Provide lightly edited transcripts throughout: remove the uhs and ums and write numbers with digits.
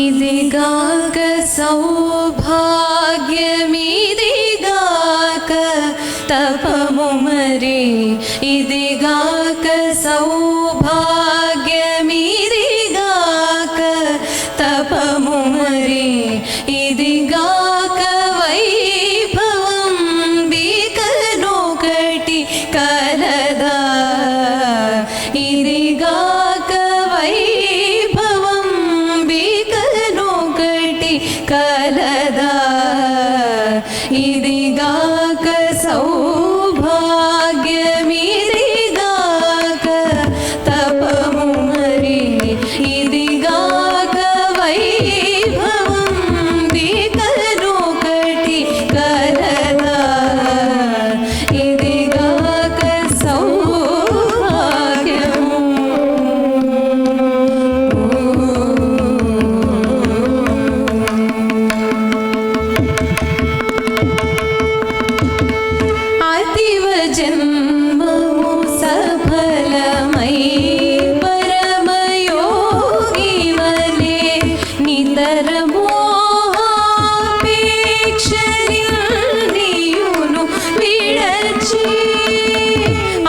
ఇదిగాక సౌభాగ్యమిదిగాక తపము మరి, ఇదిగాక సౌభాగ్యమిదిగాక తపము మరి, ఇదిగాక వైభవం బికనొకటి కలదా, ఇదిగాక వైభవం బికనొకటి కలదా, ఇదిగాక సౌభాగ్యమిదిగాక తపము మరి, ఇదిగాక వైభవం బికనొకటి కలదా, ఇదిగాక సౌభాగ్యము. అతివ జన్మము సఫలమై పరమయోగి వలె నితర మోహాపేక్షలియును విడచి,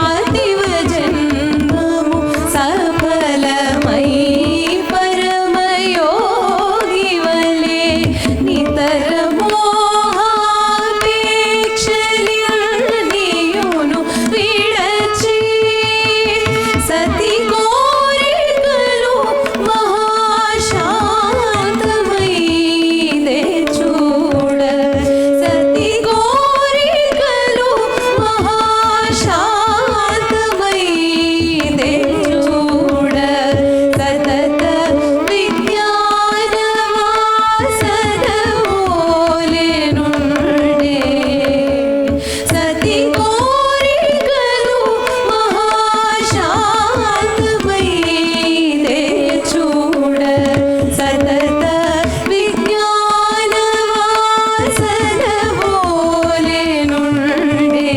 అతివ జన్మము సఫలమై పరమయోగి వలె నితర మోహాపేక్షలియును విడచి, సతి కోరికలు మహాశాంతమై చూడ, సతి కోరికలు మహాశాంతమై చూడ, సతత విజ్ఞాన వాసన ఓలెనుండే, సతి కోరికలు మహాశాంతమై చూడ, సతత విజ్ఞాన వాసన ఓలెనుండే,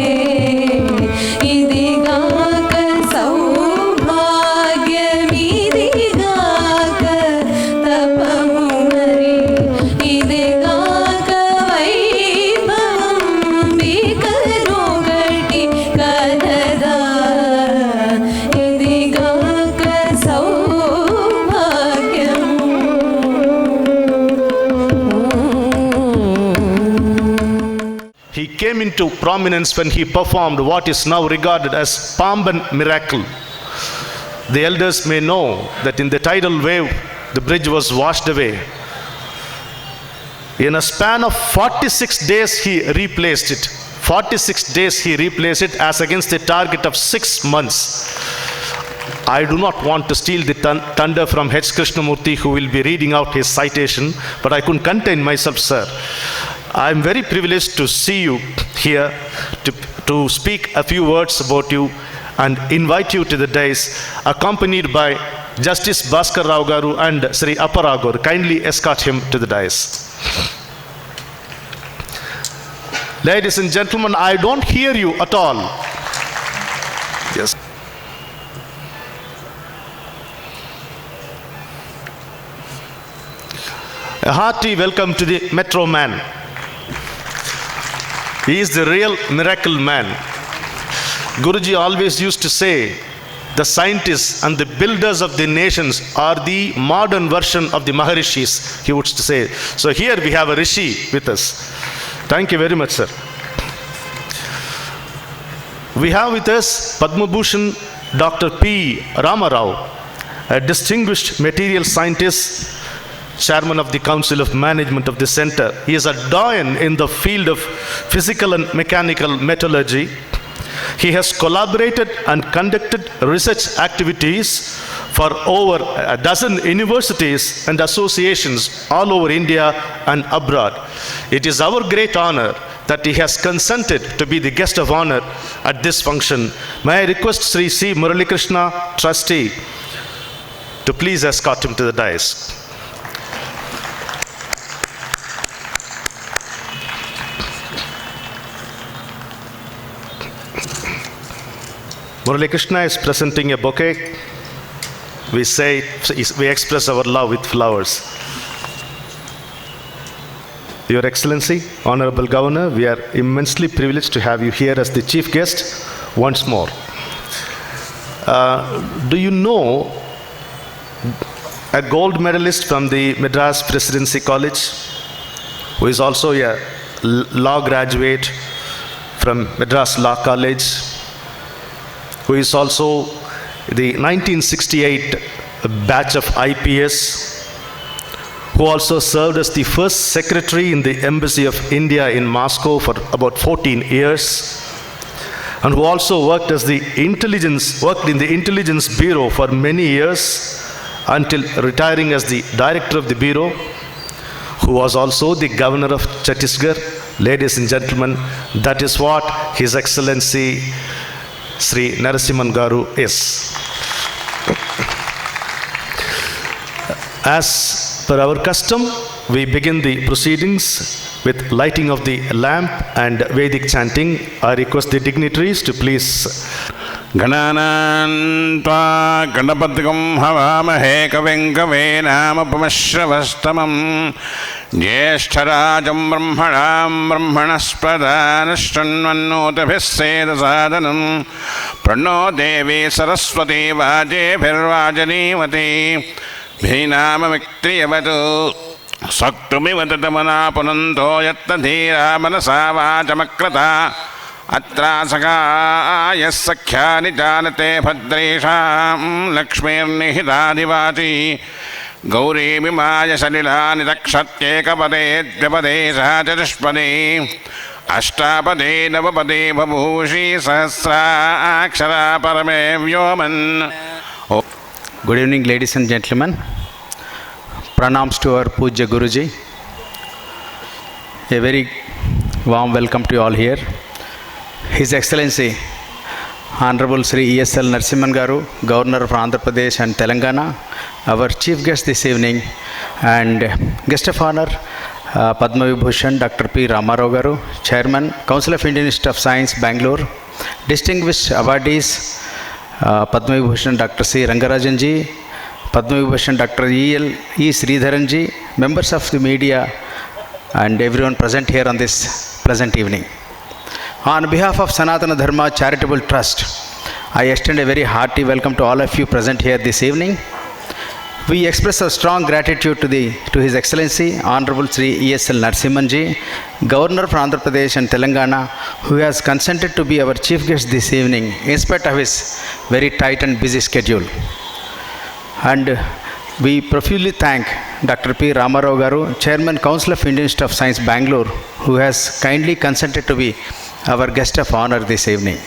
ఇదిగాక సౌభాగ్యమిదిగాక తపము మరి, ఇదిగాక వైభవం బికనొకటి కలదా, ఇదిగాక సౌభాగ్యము. He came into prominence when he performed what is now regarded as Pamban miracle. The elders may know that in the tidal wave, the bridge was washed away. In a span of 46 days, he replaced it. 46 days he replaced it, as against a target of 6 months. I do not want to steal the thunder from H. Krishnamurthy, who will be reading out his citation, but I couldn't contain myself, sir. I am very privileged to see you here to speak a few words about you and invite you to the dais, accompanied by Justice Bhaskar Rao Garu and Sri Appara Garu. Kindly escort him to the dais. Ladies and gentlemen, I don't hear you at all. Yes. A hearty welcome to the Metro Man. He is the real miracle man. Guruji always used to say, the scientists and the builders of the nations are the modern version of the Maharishis, he would say. So here we have a Rishi with us. Thank you very much, sir. We have with us Padma Bhushan Dr. P. Ramarao, a distinguished material scientist, chairman of the Council of Management of the Center. He is a doyen in the field of physical and mechanical metallurgy. He has collaborated and conducted research activities for over a dozen universities and associations all over India and abroad. It is our great honor that he has consented to be the guest of honor at this function. May I request Sri C. Murali Krishna, trustee, to please escort him to the dais. Murali Krishna is presenting a bouquet we say, we express our love with flowers. Your Excellency, Honorable Governor, we are immensely privileged to have you here as the chief guest once more. Do you know a gold medalist from the Madras Presidency College, who is also a law graduate from Madras Law College, who is also the 1968 batch of IPS, who also served as the first secretary in the Embassy of India in Moscow for about 14 years, and who also worked in the Intelligence Bureau for many years until retiring as the director of the Bureau, who was also the governor of Chhattisgarh. Ladies and gentlemen, that is what His Excellency Sri Narasimhan Garu is. As per our custom, we begin the proceedings with lighting of the lamp and Vedic chanting. I request the dignitaries to please. Gananan tva Ganapatikam havamahe kavim kavenamapamashravastamam Jyeshtarajam brahmanam brahmanaspradanashtanvannotavisseda Prano Devi Saraswati Vajebhirvajanivati Bhinamamikriyavatu Saktumivatamana punanto yatta dhira manasa vajamakrata Atrasakaya sakhyani janate bhadresham lakshmirnihitadivachi Gauri mimaya salilani rakshatyekapade dvapade sahajarishpade Ashtapade navapade bhabhushi sahasra akshara parame vyoman. Good evening, ladies and gentlemen. Pranams to our Pujya Guruji. A very warm welcome to you all here. His Excellency, Honorable Sri ESL Narasimhan Garu, Governor of Andhra Pradesh and Telangana, our chief guest this evening, and guest of honor, Padma Vibhushan Dr. P. Ramarao Garu, Chairman, Council of Indian Institute of Science, Bangalore, distinguished awardees, Padma Vibhushan Dr. C. Rangarajan Ji, Padma Vibhushan Dr. E. Sridharan Ji, members of the media, and everyone present here on this pleasant evening. On behalf of Sanatana Dharma Charitable Trust, I extend a very hearty welcome to all of you present here this evening. We express our strong gratitude to His Excellency, Honorable Sri ESL Narasimhan Ji, Governor of Andhra Pradesh and Telangana, who has consented to be our chief guest this evening, in spite of his very tight and busy schedule. And we profusely thank Dr. P. Ramarao Garu, Chairman, Council of Indian Institute of Science, Bangalore, who has kindly consented to be our guest of honor this evening.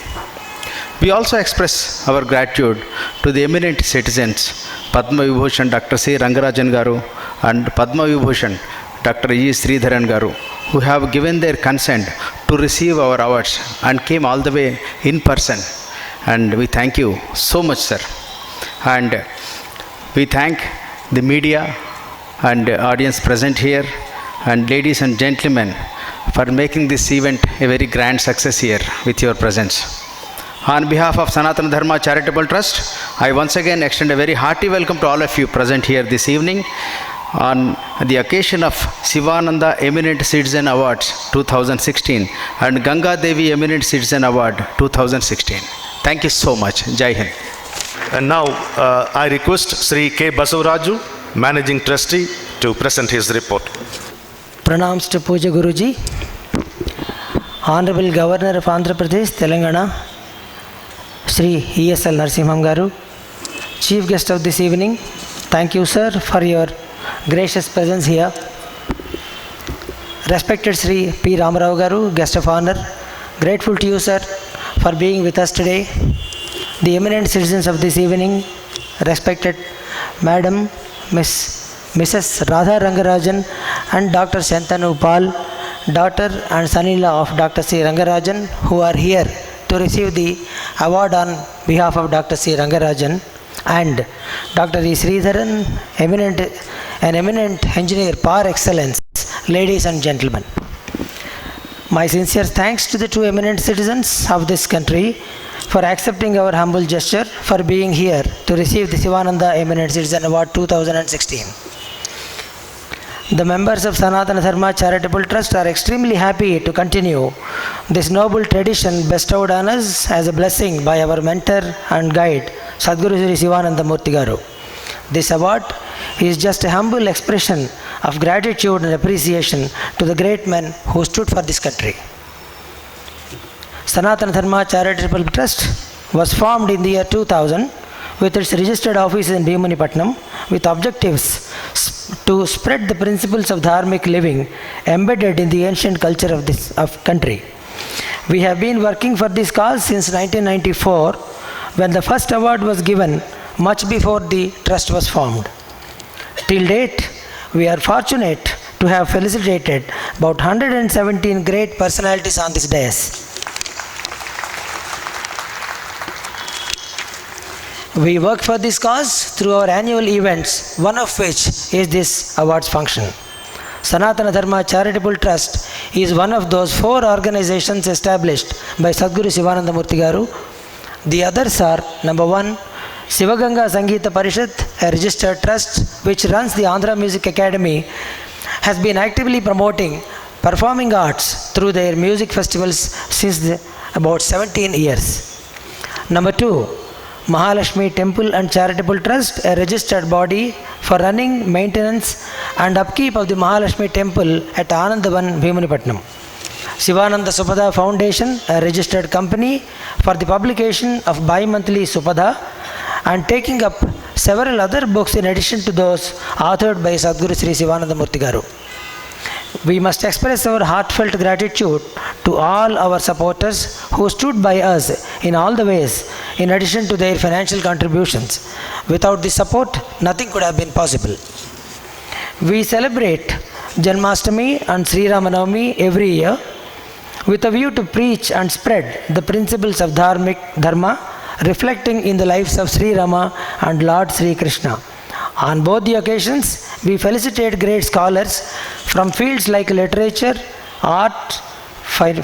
We also express our gratitude to the eminent citizens, Padma Vibhushan Dr. C. Rangarajan Garu and Padma Vibhushan Dr. E. Sridharan Garu, who have given their consent to receive our awards and came all the way in person. And we thank you so much, sir. And we thank the media and audience present here, and ladies and gentlemen, for making this event a very grand success here with your presence. On behalf of Sanatana Dharma Charitable Trust, I once again extend a very hearty welcome to all of you present here this evening on the occasion of Sivananda Eminent Citizen Awards 2016 and Ganga Devi Eminent Citizen Award 2016. Thank you so much. Jai Hind. And now I request Sri K. Basavaraju, Managing Trustee, to present his report. Pranams to Puja Guruji, Honorable Governor of Andhra Pradesh, Telangana, Sri ESL Narasimhan Garu, Chief Guest of this evening. Thank you, sir, for your gracious presence here. Respected Sri P. Ramarao Garu, Guest of Honor, grateful to you, sir, for being with us today. The eminent citizens of this evening, respected Madam, Mrs. Radha Rangarajan and Dr. Shantanu Pal, daughter and son-in-law of Dr. C. Rangarajan, who are here to receive the award on behalf of Dr. C. Rangarajan, and Dr. E. Sridharan, an eminent engineer par excellence. Ladies and gentlemen, My sincere thanks to the two eminent citizens of this country for accepting our humble gesture for being here to receive the Sivananda Eminent Citizen Award 2016. The members of Sanatana Dharma Charitable Trust are extremely happy to continue this noble tradition bestowed on us as a blessing by our mentor and guide, Sadhguru Sri Sivananda Murthy Garu. This award is just a humble expression of gratitude and appreciation to the great men who stood for this country. Sanatana Dharma Charitable Trust was formed in the year 2000 with its registered office in Bhimanipatnam with objectives to spread the principles of dharmic living embedded in the ancient culture of this country. We have been working for this cause since 1994 when the first award was given much before the trust was formed. Till date, we are fortunate to have felicitated about 117 great personalities on this dais. We work for this cause through our annual events, one of which is this awards function. Sanatana Dharma Charitable Trust is one of those 4 organizations established by Sadhguru Sivananda Murthy Garu. The others are, number 1, Sivaganga Sangeeta Parishad, a registered trust which runs the Andhra Music Academy, has been actively promoting performing arts through their music festivals since about 17 years. Number 2, Mahalakshmi Temple and Charitable Trust, a registered body for running, maintenance and upkeep of the Mahalakshmi Temple at Anandavan, Bhimanipatnam. Sivananda Supada Foundation, a registered company for the publication of bi-monthly Supada and taking up several other books in addition to those authored by Sadhguru Sri Sivananda Murthy Garu. We must express our heartfelt gratitude to all our supporters who stood by us in all the ways, in addition to their financial contributions. Without this support, nothing could have been possible. We celebrate Janmashtami and Sri Ramanavami every year with a view to preach and spread the principles of Dharma, reflecting in the lives of Sri Rama and Lord Sri Krishna. On both the occasions, we felicitate great scholars from fields like literature, art,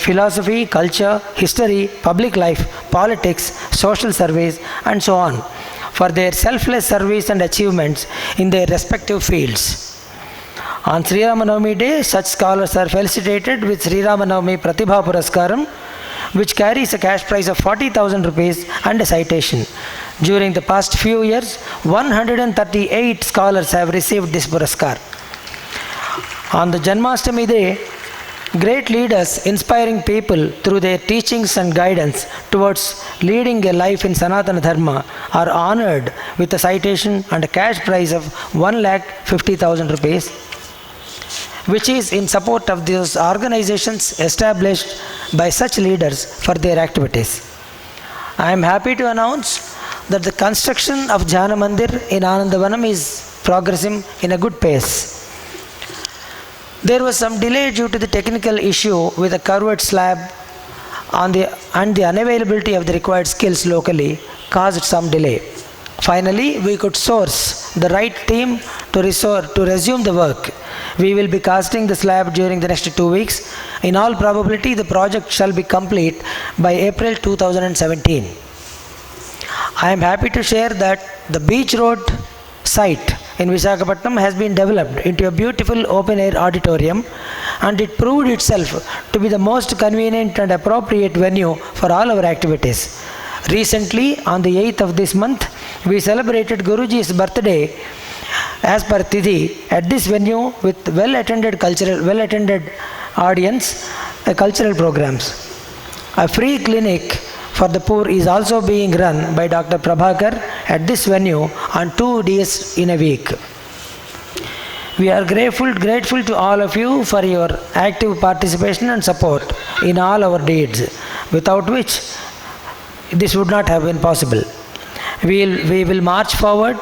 philosophy, culture, history, public life, politics, social service, and so on, for their selfless service and achievements in their respective fields. On Sri Ramanavami Day, such scholars are felicitated with Sri Ramanavami Pratibha Puraskaram, which carries a cash prize of 40,000 rupees and a citation. During the past few years, 138 scholars have received this Puraskar. On the Janmashtami Day, great leaders inspiring people through their teachings and guidance towards leading a life in Sanatana Dharma are honored with a citation and a cash prize of 1,50,000 rupees, which is in support of those organizations established by such leaders for their activities. I am happy to announce that the construction of Jnana Mandir in Anandavanam is progressing in a good pace. There was some delay due to the technical issue with a curved slab and the unavailability of the required skills locally caused some delay. Finally, we could source the right team to resume the work. We will be casting the slab during the next 2 weeks. In all probability, the project shall be complete by April 2017. I am happy to share that the Beach Road site in Visakhapatnam has been developed into a beautiful open-air auditorium, and it proved itself to be the most convenient and appropriate venue for all our activities. Recently, on the 8th of this month, we celebrated Guruji's birthday as per Tithi at this venue with well-attended audience, cultural programs. A free clinic for the poor is also being run by Dr. Prabhakar at this venue on 2 days in a week. We are grateful to all of you for your active participation and support in all our deeds, without which this would not have been possible. We will march forward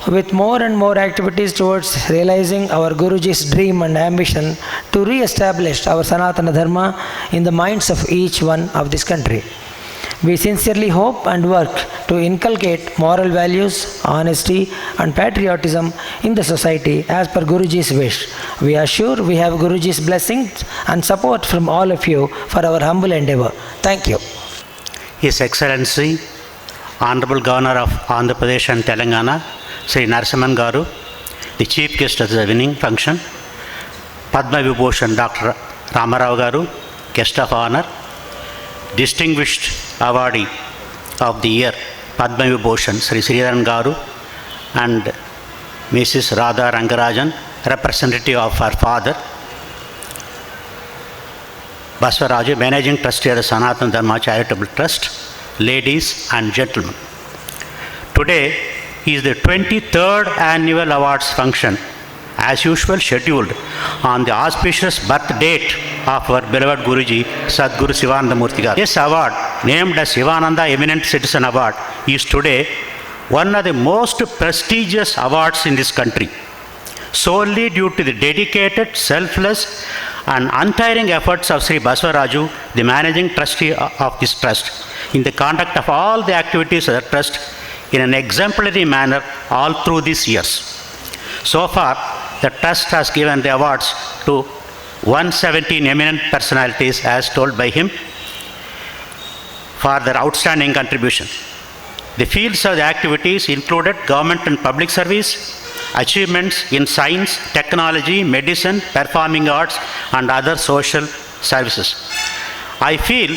with more and more activities towards realizing our Guruji's dream and ambition to re-establish our Sanatana Dharma in the minds of each one of this country. We sincerely hope and work to inculcate moral values, honesty and patriotism in the society as per Guruji's wish. We are sure we have Guruji's blessings and support from all of you for our humble endeavor. Thank you. His Excellency, Honorable Governor of Andhra Pradesh and Telangana, Sri Narasimhan Garu, the Chief Guest of the evening function, Padma Vibhushan Dr. Ramarao Garu, Guest of Honor, Distinguished Awardee of the Year, Padma Vibhushan Sri Sridharan Garu, and Mrs. Radha Rangarajan, representative of her father, Basvaraju, Managing Trustee of the Sanatana Dharma Charitable Trust, ladies and gentlemen. Today is the 23rd annual awards function, as usual scheduled on the auspicious birth date of our beloved Guruji, Sadguru Sivananda Murthy Garu. This award, named as Sivananda Eminent Citizen Award, is today one of the most prestigious awards in this country, solely due to the dedicated, selfless and untiring efforts of Sri Basvaraju, the Managing Trustee of this trust, in the conduct of all the activities of the trust in an exemplary manner all through these years. So far, the trust has given the awards to 117 eminent personalities, as told by him, for their outstanding contribution. The fields of the activities included government and public service, achievements in science, technology, medicine, performing arts, and other social services. I feel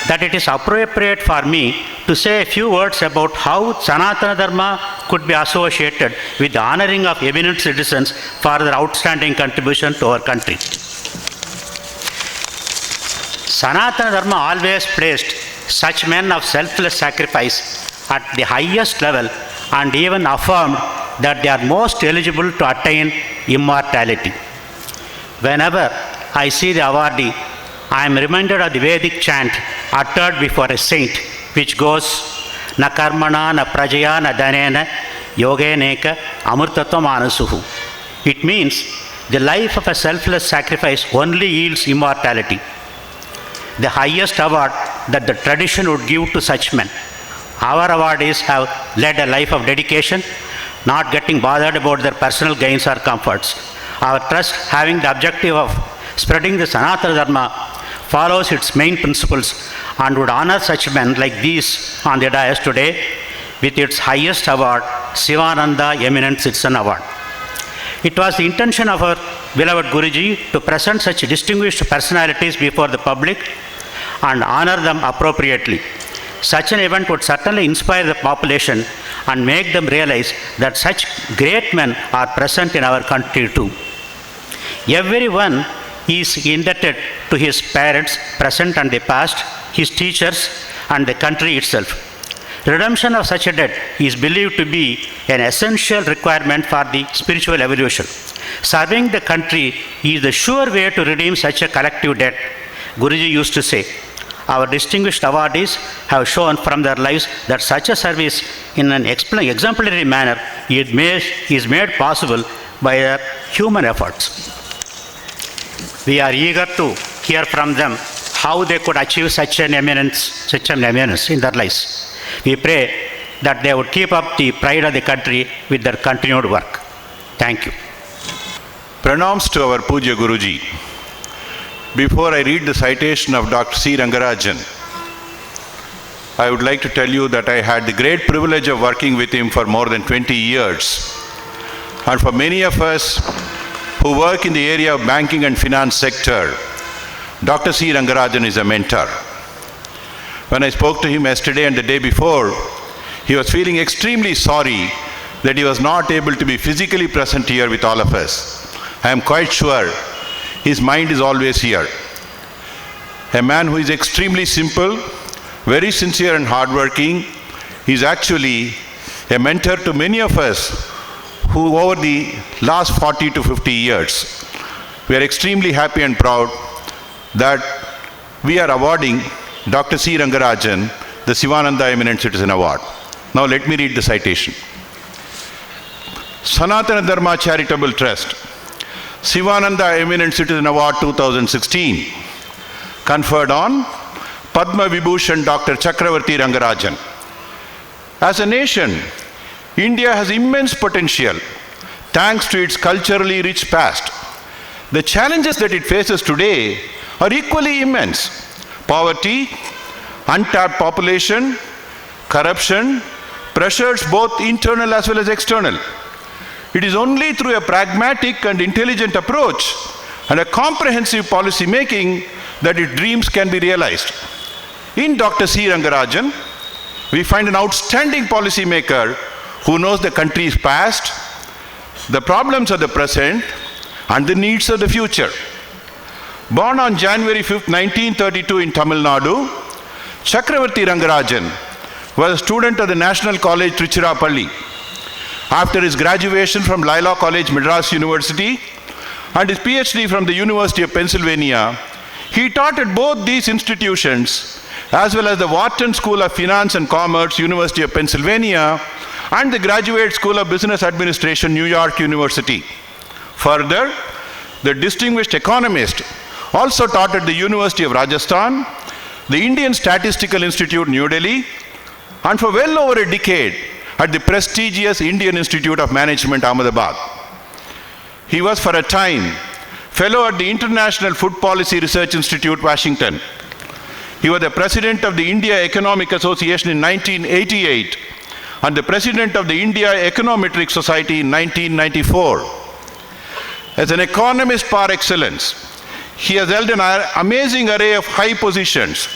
that it is appropriate for me to say a few words about how Sanatana Dharma could be associated with the honoring of eminent citizens for their outstanding contribution to our country. Sanatana Dharma always placed such men of selfless sacrifice at the highest level and even affirmed that they are most eligible to attain immortality. Whenever I see the awardee, I am reminded of the Vedic chant uttered before a saint, which goes, Na karmana, na prajaya, na dhanena, yogeneka, amurtatvam anasuhu. It means the life of a selfless sacrifice only yields immortality, the highest award that the tradition would give to such men. Our awardees have led a life of dedication, not getting bothered about their personal gains or comforts. Our trust, having the objective of spreading the Sanatana Dharma, follows its main principles and would honor such men like these on the dais today with its highest award, Sivananda Eminent Citizen Award. It was the intention of our beloved Guruji to present such distinguished personalities before the public and honor them appropriately. Such an event would certainly inspire the population and make them realize that such great men are present in our country too. Everyone is indebted to his parents, present and the past, his teachers, and the country itself. Redemption of such a debt is believed to be an essential requirement for the spiritual evolution. Serving the country is the sure way to redeem such a collective debt, Guruji used to say. Our distinguished awardees have shown from their lives that such a service in an exemplary manner is made possible by their human efforts. We are eager to hear from them how they could achieve such an eminence in their lives. We pray that they would keep up the pride of the country with their continued work. Thank you. Pranams to our Puja Guruji. Before I read the citation of Dr. C. Rangarajan, I would like to tell you that I had the great privilege of working with him for more than 20 years. And for many of us who work in the area of banking and finance sector, Dr. C. Rangarajan is a mentor. When I spoke to him yesterday and the day before, he was feeling extremely sorry that he was not able to be physically present here with all of us. I am quite sure his mind is always here. A man who is extremely simple, very sincere and hardworking. He is actually a mentor to many of us who over the last 40 to 50 years, we are extremely happy and proud that we are awarding Dr. C. Rangarajan the Sivananda Eminent Citizen Award. Now let me read the citation. Sanatana Dharma Charitable Trust, Sivananda Eminent Citizen Award 2016, conferred on Padma Vibhushan Dr. Chakravarti Rangarajan. As a nation, India has immense potential thanks to its culturally rich past. The challenges that it faces today are equally immense. Poverty, untapped population, corruption, pressures both internal as well as external. It is only through a pragmatic and intelligent approach and a comprehensive policy making that its dreams can be realized. In Dr. C. Rangarajan, we find an outstanding policy maker who knows the country's past, the problems of the present, and the needs of the future. Born on January 5, 1932 in Tamil Nadu, Chakravarti Rangarajan was a student of the National College Tiruchirappalli. After his graduation from Laila College, Madras University, and his PhD from the University of Pennsylvania, he taught at both these institutions, as well as the Wharton School of Finance and Commerce, University of Pennsylvania, and the Graduate School of Business Administration, New York University. Further, the distinguished economist also taught at the University of Rajasthan, the Indian Statistical Institute, New Delhi, and for well over a decade at the prestigious Indian Institute of Management, Ahmedabad. He was for a time fellow at the International Food Policy Research Institute, Washington. He was the president of the India Economic Association in 1988 and the president of the India Econometric Society in 1994. As an economist par excellence, he has held an amazing array of high positions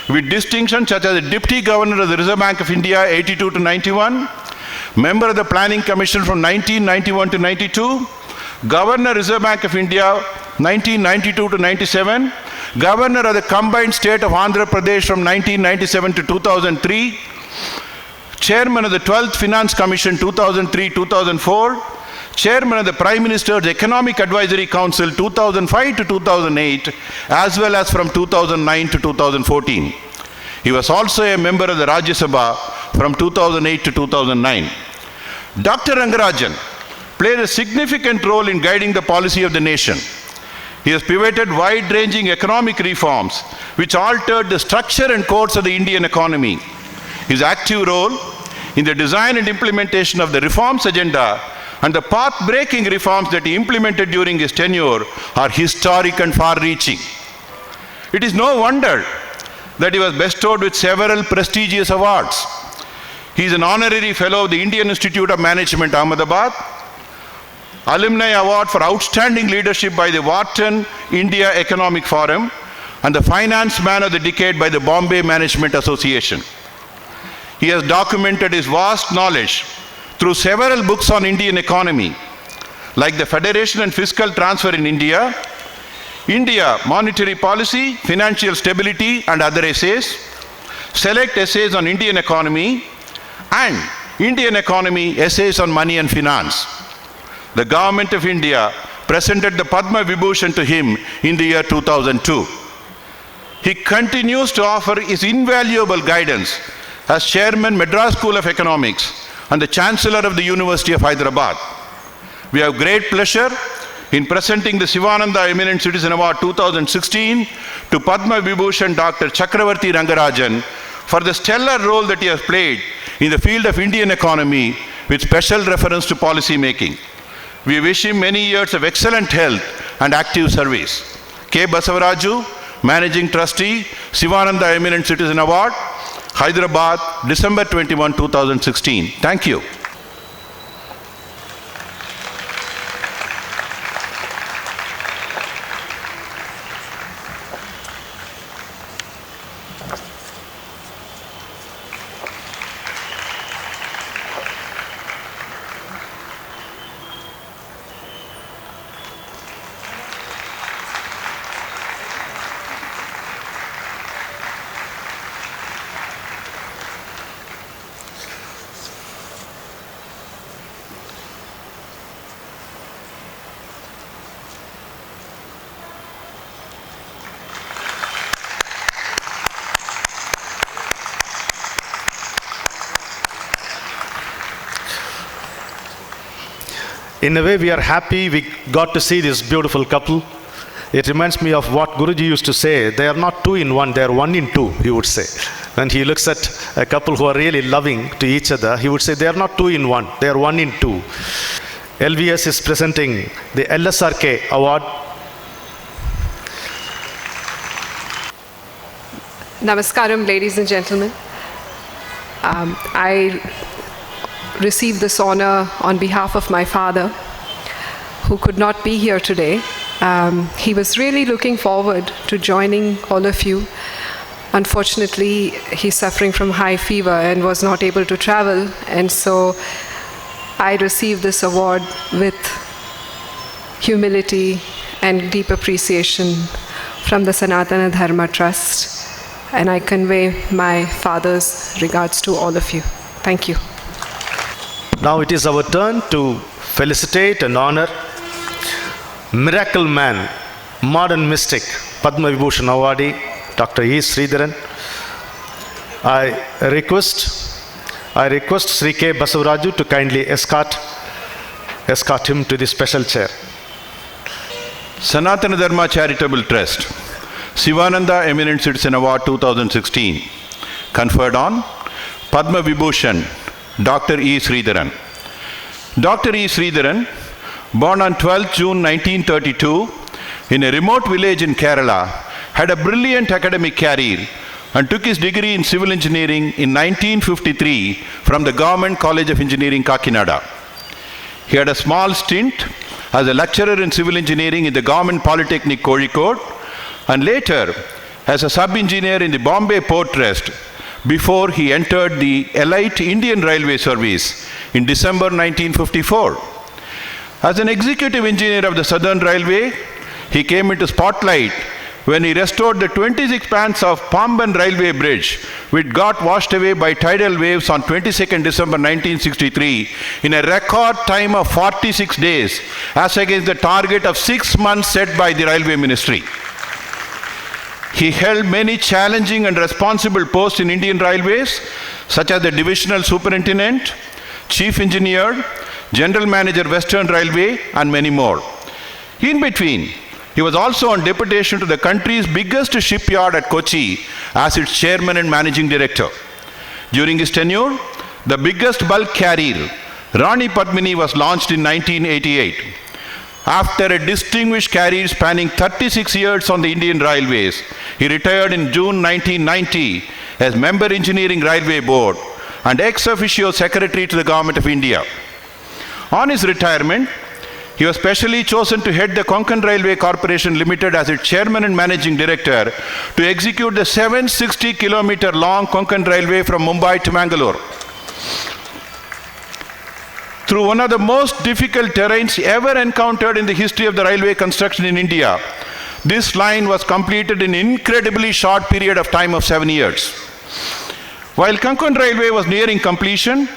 with distinctions such as the Deputy Governor of the Reserve Bank of India 82 to 91, member of the Planning Commission from 1991 to 92, Governor Reserve Bank of India 1992 to 97, Governor of the Combined State of Andhra Pradesh from 1997 to 2003, Chairman of the 12th Finance Commission 2003-2004, Chairman of the Prime Minister's Economic Advisory Council 2005 to 2008, as well as from 2009 to 2014. He was also a member of the Rajya Sabha from 2008 to 2009. Dr. Rangarajan played a significant role in guiding the policy of the nation. He has pivoted wide-ranging economic reforms which altered the structure and course of the Indian economy. His active role in the design and implementation of the reforms agenda and the path-breaking reforms that he implemented during his tenure are historic and far-reaching. It is no wonder that he was bestowed with several prestigious awards. He is an honorary fellow of the Indian Institute of Management, Ahmedabad, Alumni Award for Outstanding Leadership by the Wharton India Economic Forum, and the Finance Man of the Decade by the Bombay Management Association. He has documented his vast knowledge through several books on Indian economy, like The Federation and Fiscal Transfer in India, India, Monetary Policy, Financial Stability and Other Essays, Select Essays on Indian Economy, and Indian Economy, Essays on Money and Finance. The Government of India presented the Padma Vibhushan to him in the year 2002. He continues to offer his invaluable guidance as Chairman, Madras School of Economics and the Chancellor of the University of Hyderabad. We have great pleasure in presenting the Sivananda Eminent Citizen Award 2016 to Padma Vibhushan Dr. Chakravarti Rangarajan for the stellar role that he has played in the field of Indian economy with special reference to policy making. We wish him many years of excellent health and active service. K. Basavaraju, Managing Trustee, Sivananda Eminent Citizen Award, Hyderabad, December 21, 2016. Thank you. In a way, we are happy we got to see this beautiful couple. It reminds me of what Guruji used to say. They are not two in one, they are one in two, he would say. When he looks at a couple who are really loving to each other, he would say they are not two in one, they are one in two. LVS is presenting the LSRK award. Namaskaram, ladies and gentlemen. I receive this honor on behalf of my father, who could not be here today. He was really looking forward to joining all of you. Unfortunately, he's suffering from high fever and was not able to travel, and so I received this award with humility and deep appreciation from the Sanatana Dharma Trust. And I convey my father's regards to all of you. Thank you. Now it is our turn to felicitate and honor Miracle Man, Modern Mystic, Padma Vibhushan Awardee, Dr. E. Sridharan. I request Sri K. Basavaraju to kindly escort him to the special chair. Sanatana Dharma Charitable Trust, Sivananda Eminent Citizen Award 2016, conferred on Padma Vibhushan, Dr. E. Sridharan. Dr. E. Sridharan, born on 12 June 1932 in a remote village in Kerala, had a brilliant academic career and took his degree in civil engineering in 1953 from the Government College of Engineering, Kakinada. He had a small stint as a lecturer in civil engineering in the Government Polytechnic, Kozhikode, and later as a sub-engineer in the Bombay Port Trust before he entered the elite Indian Railway Service in December 1954. As an executive engineer of the Southern Railway, he came into spotlight when he restored the 26 spans of Pamban Railway Bridge, which got washed away by tidal waves on 22nd December 1963 in a record time of 46 days, as against the target of 6 months set by the Railway Ministry. He held many challenging and responsible posts in Indian Railways, such as the Divisional Superintendent, Chief Engineer, General Manager Western Railway, and many more. In between, he was also on deputation to the country's biggest shipyard at Kochi as its chairman and managing director. During his tenure, the biggest bulk carrier, Rani Padmini, was launched in 1988. After a distinguished career spanning 36 years on the Indian Railways, he retired in June 1990 as Member Engineering Railway Board and ex officio Secretary to the Government of India. On his retirement, he was specially chosen to head the Konkan Railway Corporation Limited as its chairman and managing director to execute the 760-kilometer long Konkan Railway from Mumbai to Mangalore. Through one of the most difficult terrains ever encountered in the history of the railway construction in India, this line was completed in an incredibly short period of time of 7 years. While Konkan Railway was nearing completion,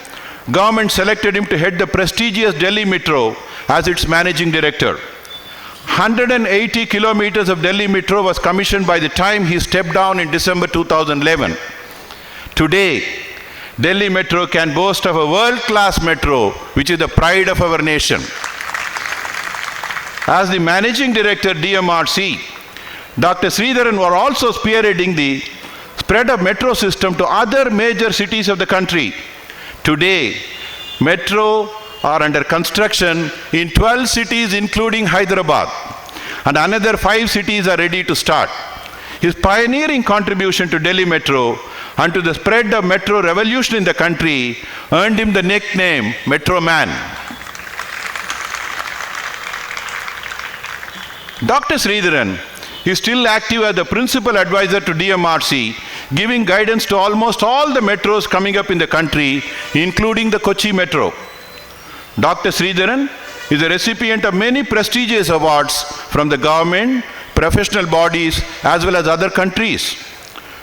government selected him to head the prestigious Delhi Metro as its managing director. 180 kilometers of Delhi Metro was commissioned by the time he stepped down in December 2011. Today, Delhi Metro can boast of a world-class metro, which is the pride of our nation. As the managing director DMRC, Dr. Sridharan was also spearheading the spread of metro system to other major cities of the country. Today, metro are under construction in 12 cities including Hyderabad, and another 5 cities are ready to start. His pioneering contribution to Delhi Metro and to the spread of metro revolution in the country earned him the nickname Metro Man. Dr. Sridharan is still active as the principal advisor to DMRC, giving guidance to almost all the metros coming up in the country, including the Kochi Metro. Dr. Sridharan is a recipient of many prestigious awards from the government, professional bodies, as well as other countries.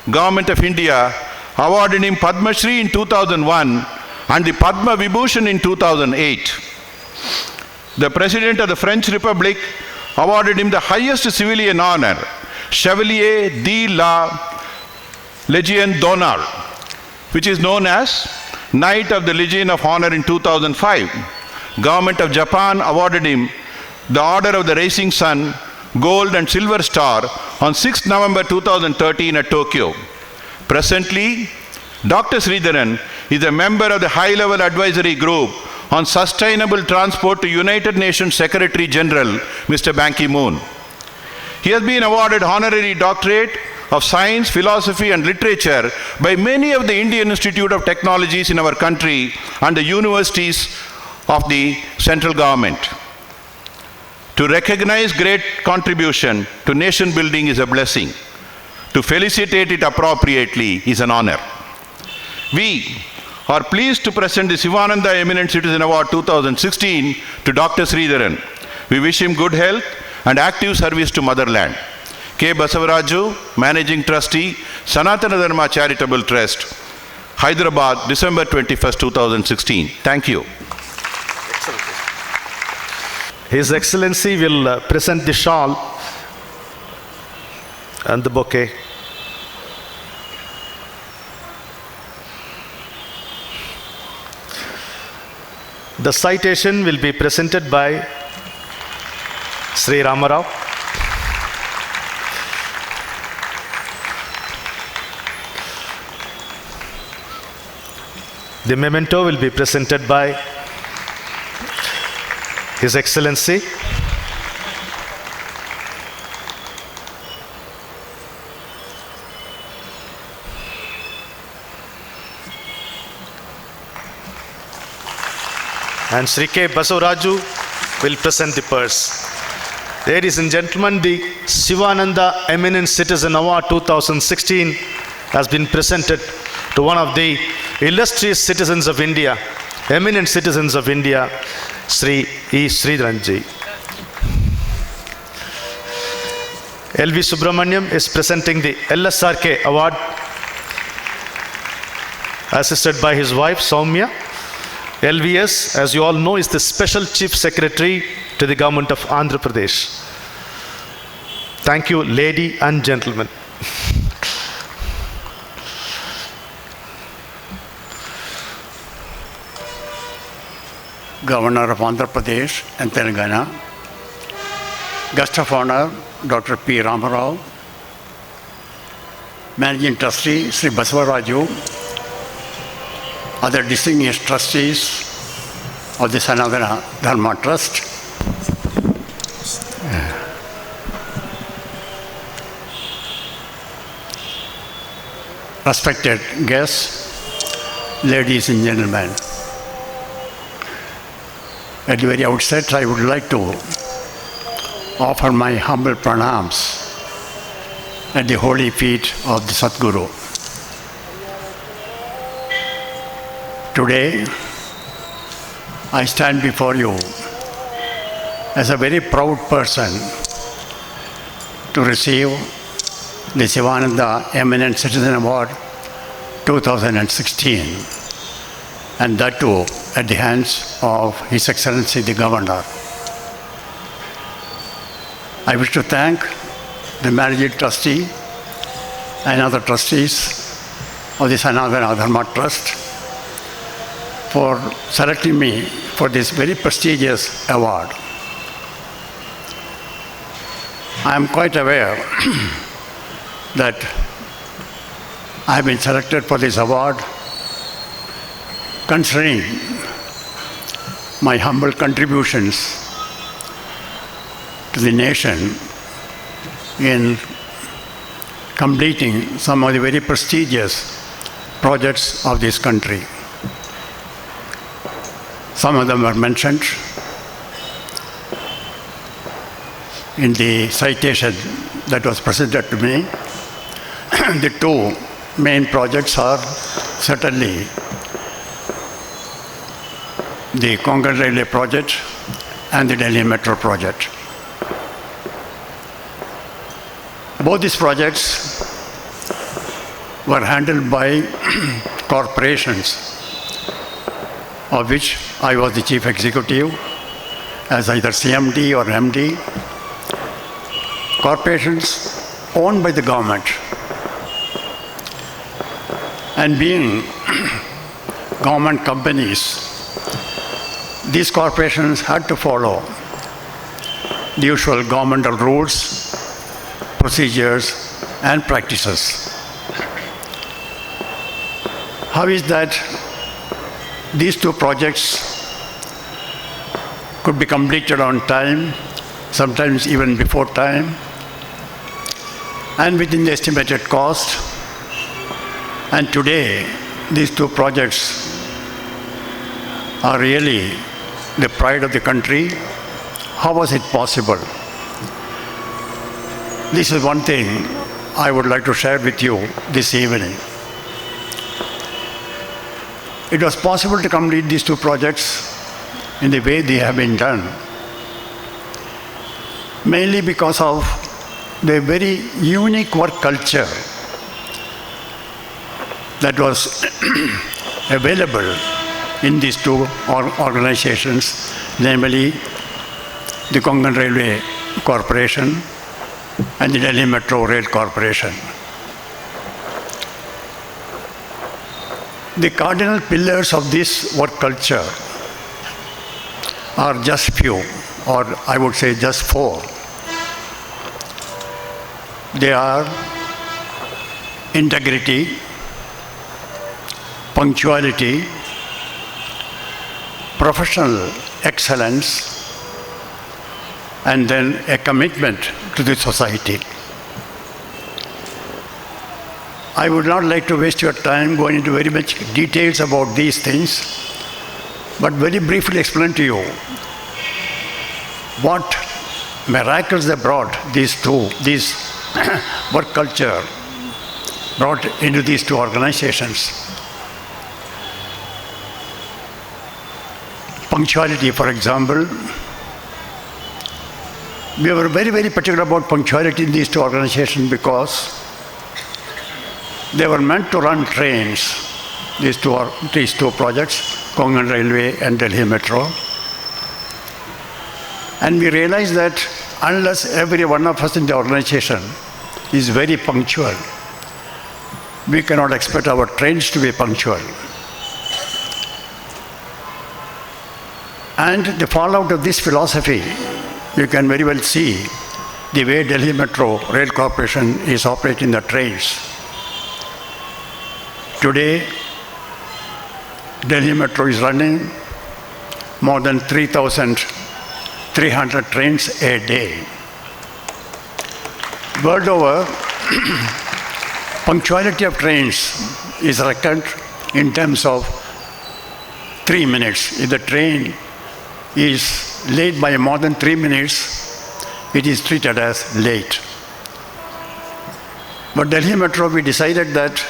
Government of India awarded him Padma Shri in 2001 and the Padma Vibhushan in 2008. The President of the French Republic awarded him the highest civilian honor, Chevalier de la Légion d'Honneur, which is known as Knight of the Legion of Honor in 2005. Government of Japan awarded him the Order of the Rising Sun Gold and Silver Star on 6 November 2013 at Tokyo. Presently, Dr. Sridharan is a member of the High-Level Advisory Group on Sustainable Transport to United Nations Secretary General, Mr. Ban Ki-moon. He has been awarded honorary doctorate of Science, Philosophy and Literature by many of the Indian Institute of Technologies in our country and the universities of the central government. To recognize great contribution to nation building is a blessing. To felicitate it appropriately is an honor. We are pleased to present the Sivananda Eminent Citizen Award 2016 to Dr. Sridharan. We wish him good health and active service to motherland. K. Basavaraju, Managing Trustee, Sanatana Dharma Charitable Trust, Hyderabad, December 21st, 2016. Thank you. His Excellency will present the shawl and the bouquet. The citation will be presented by Sri Ramarao. The memento will be presented by His Excellency and Sri K. Basavaraju will present the purse. Ladies and gentlemen, the Sivananda Eminent Citizen Award 2016 has been presented to one of the illustrious citizens of India, eminent citizens of India, Sri E. Sridharanji. L.V. Subramaniam is presenting the LSRK Award, assisted by his wife Soumya. LVS, as you all know, is the Special Chief Secretary to the Government of Andhra Pradesh. Thank you, lady and gentlemen. Governor of Andhra Pradesh and Telangana, Guest of Honor Dr. P. Ramarao, Managing Trustee Sri Basavaraju, other distinguished trustees of the Sanatana Dharma Trust, respected guests, ladies and gentlemen. At the very outset, I would like to offer my humble pranams at the holy feet of the Sadguru. Today, I stand before you as a very proud person to receive the Sivananda Eminent Citizen Award 2016, and that too at the hands of His Excellency the Governor. I wish to thank the Managing Trustee and other trustees of the Sanatana Dharma Trust for selecting me for this very prestigious award. I am quite aware that I have been selected for this award considering my humble contributions to the nation in completing some of the very prestigious projects of this country. Some of them were mentioned in the citation that was presented to me. The two main projects are certainly the Konkan Railway project and the Delhi Metro project. Both these projects were handled by corporations, of which I was the chief executive as either CMD or MD. Corporations owned by the government, and being government companies, these corporations had to follow the usual governmental rules, procedures, and practices. How is that these two projects could be completed on time, sometimes even before time, and within the estimated cost? And today, these two projects are really the pride of the country. How was it possible? This is one thing I would like to share with you this evening. It was possible to complete these two projects in the way they have been done, mainly because of the very unique work culture that was available in these two organizations, namely the Konkan Railway Corporation and the Delhi Metro Rail Corporation. The cardinal pillars of this work culture are just few, or I would say just four. They are integrity, punctuality, professional excellence, and then a commitment to the society. I would not like to waste your time going into very much details about these things, but very briefly explain to you what miracles they brought, this work culture brought into these two organizations. Punctuality, for example. We were very, very particular about punctuality in these two organizations because they were meant to run trains, these two projects, Konkan Railway and Delhi Metro. And we realized that unless every one of us in the organization is very punctual, we cannot expect our trains to be punctual. And the fallout of this philosophy, you can very well see the way Delhi Metro Rail Corporation is operating the trains. Today, Delhi Metro is running more than 3,300 trains a day. World over, punctuality of trains is reckoned in terms of 3 minutes. If the train is late by more than 3 minutes, it is treated as late. But Delhi Metro, we decided that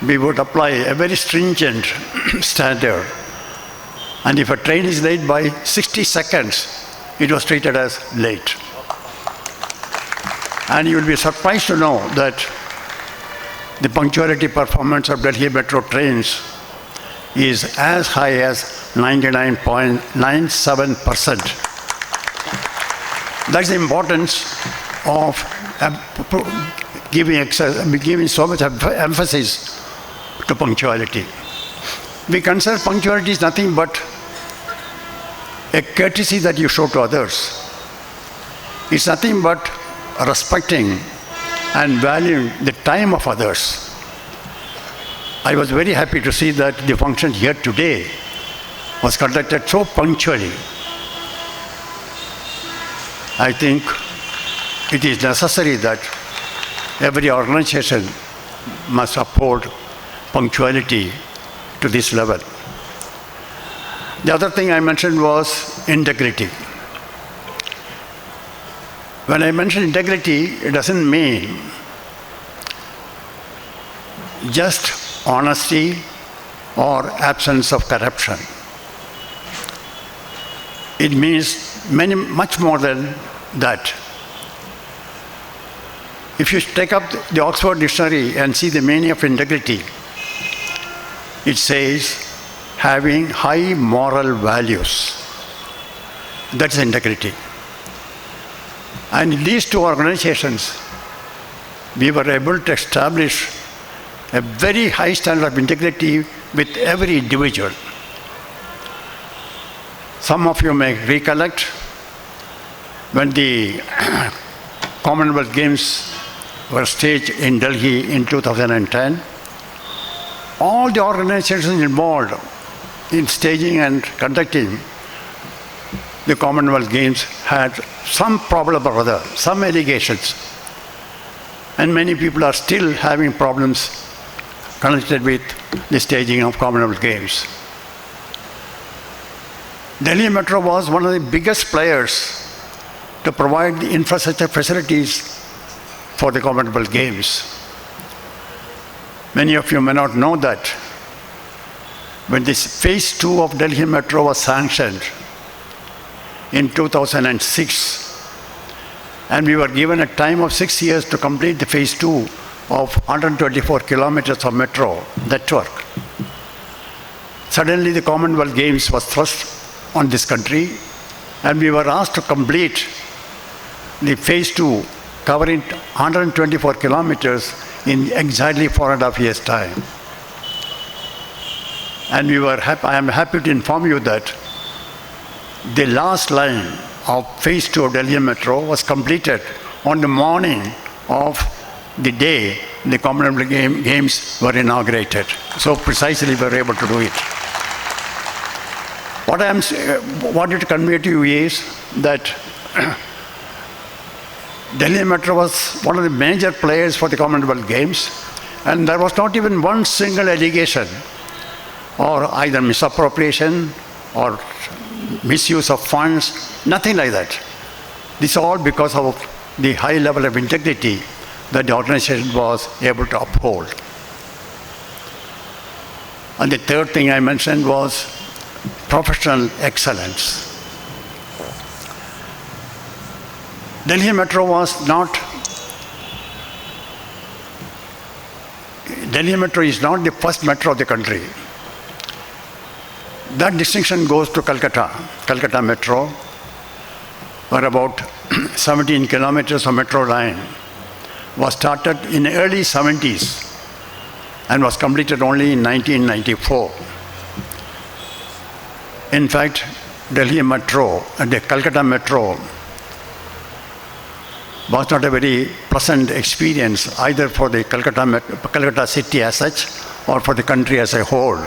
we would apply a very stringent standard. And if a train is late by 60 seconds, it was treated as late. And you will be surprised to know that the punctuality performance of Delhi Metro trains is as high as 99.97%. That's the importance of giving so much emphasis to punctuality. We consider punctuality is nothing but a courtesy that you show to others. It's nothing but respecting and valuing the time of others. I was very happy to see that the function here today was conducted so punctually. I think it is necessary that every organization must uphold punctuality to this level. The other thing I mentioned was integrity. When I mention integrity, it doesn't mean just honesty or absence of corruption. It means much more than that. If you take up the Oxford Dictionary and see the meaning of integrity, it says having high moral values. That's integrity. And in these two organizations, we were able to establish a very high standard of integrity with every individual. Some of you may recollect when the Commonwealth Games were staged in Delhi in 2010, all the organizations involved in staging and conducting the Commonwealth Games had some problem or other, some allegations. And many people are still having problems connected with the staging of Commonwealth Games. Delhi Metro was one of the biggest players to provide the infrastructure facilities for the Commonwealth Games. Many of you may not know that when this phase 2 of Delhi Metro was sanctioned in 2006, and we were given a time of 6 years to complete the phase 2 of 124 kilometers of metro network. Suddenly the Commonwealth Games was thrust on this country, and we were asked to complete the phase 2 covering 124 kilometers in exactly 4.5 years' time. And I am happy to inform you that the last line of phase 2 of Delhi Metro was completed on the morning of the day the Commonwealth Games were inaugurated. So precisely we were able to do it. What I am wanted to convey to you is that Delhi Metro was one of the major players for the Commonwealth Games, and there was not even one single allegation or either misappropriation or misuse of funds, nothing like that. This is all because of the high level of integrity that the organization was able to uphold. And the third thing I mentioned was professional excellence. Delhi Metro is not the first metro of the country. That distinction goes to Calcutta Metro, where about 17 kilometers of metro line was started in the early 70s and was completed only in 1994. In fact, Delhi Metro and the Calcutta Metro was not a very pleasant experience either for the Calcutta city as such or for the country as a whole,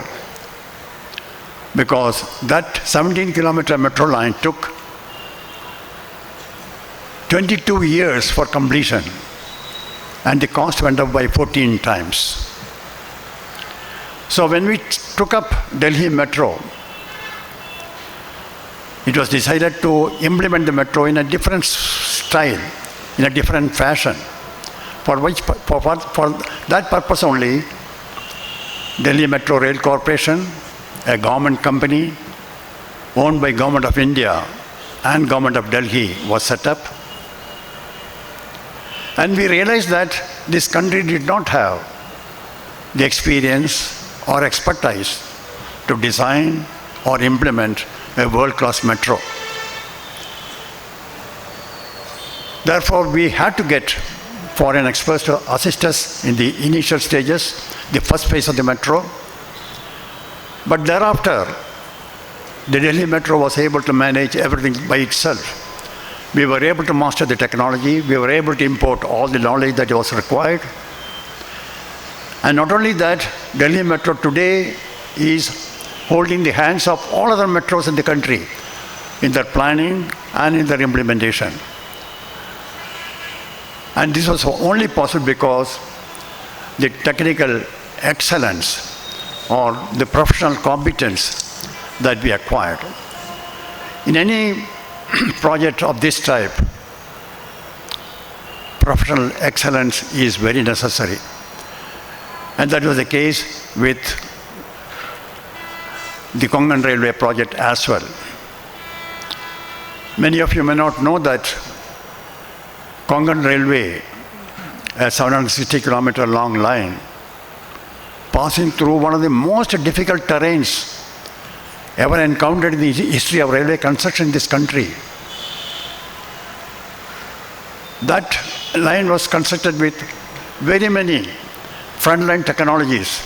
because that 17-kilometer metro line took 22 years for completion, and the cost went up by 14 times. So when we took up Delhi Metro, it was decided to implement the metro in a different style, in a different fashion. For that purpose only, Delhi Metro Rail Corporation, a government company owned by Government of India and Government of Delhi, was set up. And we realized that this country did not have the experience or expertise to design or implement a world-class metro. Therefore, we had to get foreign experts to assist us in the initial stages, the first phase of the metro. But thereafter, the Delhi Metro was able to manage everything by itself. We were able to master the technology, we were able to import all the knowledge that was required. And not only that, Delhi Metro today is holding the hands of all other metros in the country in their planning and in their implementation. And this was only possible because the technical excellence or the professional competence that we acquired. In any project of this type, professional excellence is very necessary. And that was the case with the Konkan Railway project as well. Many of you may not know that Konkan Railway, a 760-kilometer long line, passing through one of the most difficult terrains ever encountered in the history of railway construction in this country. That line was constructed with very many frontline technologies,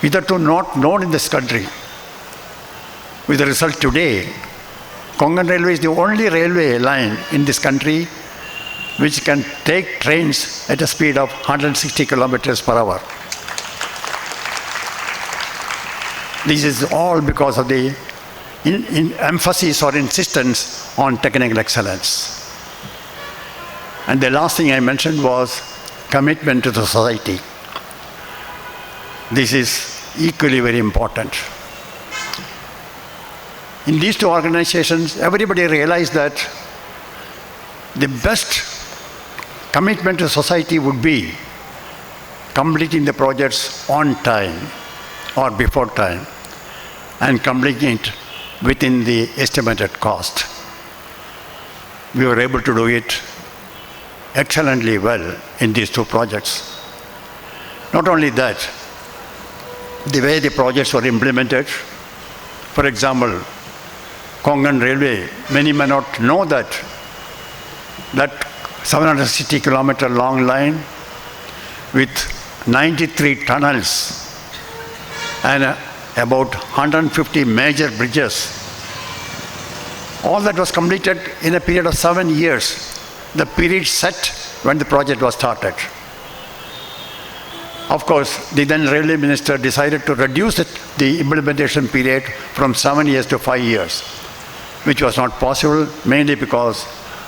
hitherto not known in this country. With the result today, Konkan Railway is the only railway line in this country which can take trains at a speed of 160 kilometers per hour. This is all because of the emphasis or insistence on technical excellence. And the last thing I mentioned was commitment to the society. This is equally very important. In these two organizations, everybody realized that the best commitment to society would be completing the projects on time or before time and completing it within the estimated cost. We were able to do it excellently well in these two projects. Not only that, the way the projects were implemented, for example, Konkan Railway, many may not know that 760 kilometer long line with 93 tunnels and about 150 major bridges. All that was completed in a period of 7 years, the period set when the project was started. Of course, the then railway minister decided to reduce the implementation period from 7 years to 5 years, which was not possible, mainly because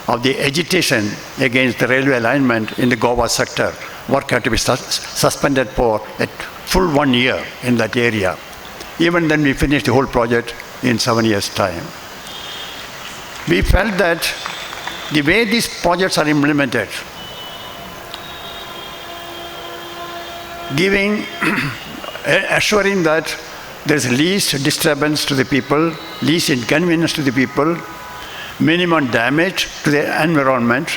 of the agitation against the railway alignment in the Goa sector. Work had to be suspended for a full 1 year in that area. Even then, we finished the whole project in 7 years' time. We felt that the way these projects are implemented, assuring that there is least disturbance to the people, least inconvenience to the people, minimum damage to the environment,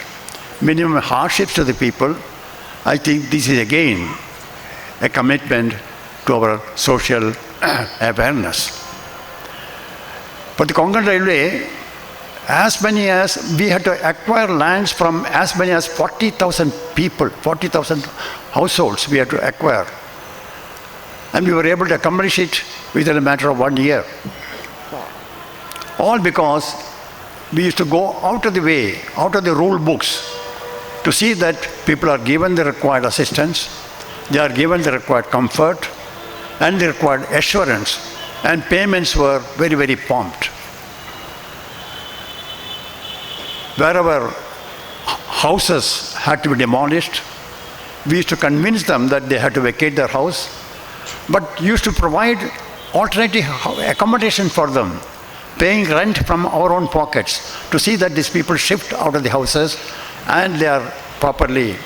minimum hardships to the people, I think this is again a commitment to our social awareness. For the Konkan Railway, we had to acquire lands from as many as 40,000 people, 40,000 households we had to acquire. And we were able to accomplish it within a matter of 1 year. All because we used to go out of the way, out of the rule books, to see that people are given the required assistance, they are given the required comfort, and the required assurance, and payments were very, very prompt. Wherever houses had to be demolished, we used to convince them that they had to vacate their house, but used to provide alternative accommodation for them, paying rent from our own pockets to see that these people shift out of the houses and they are properly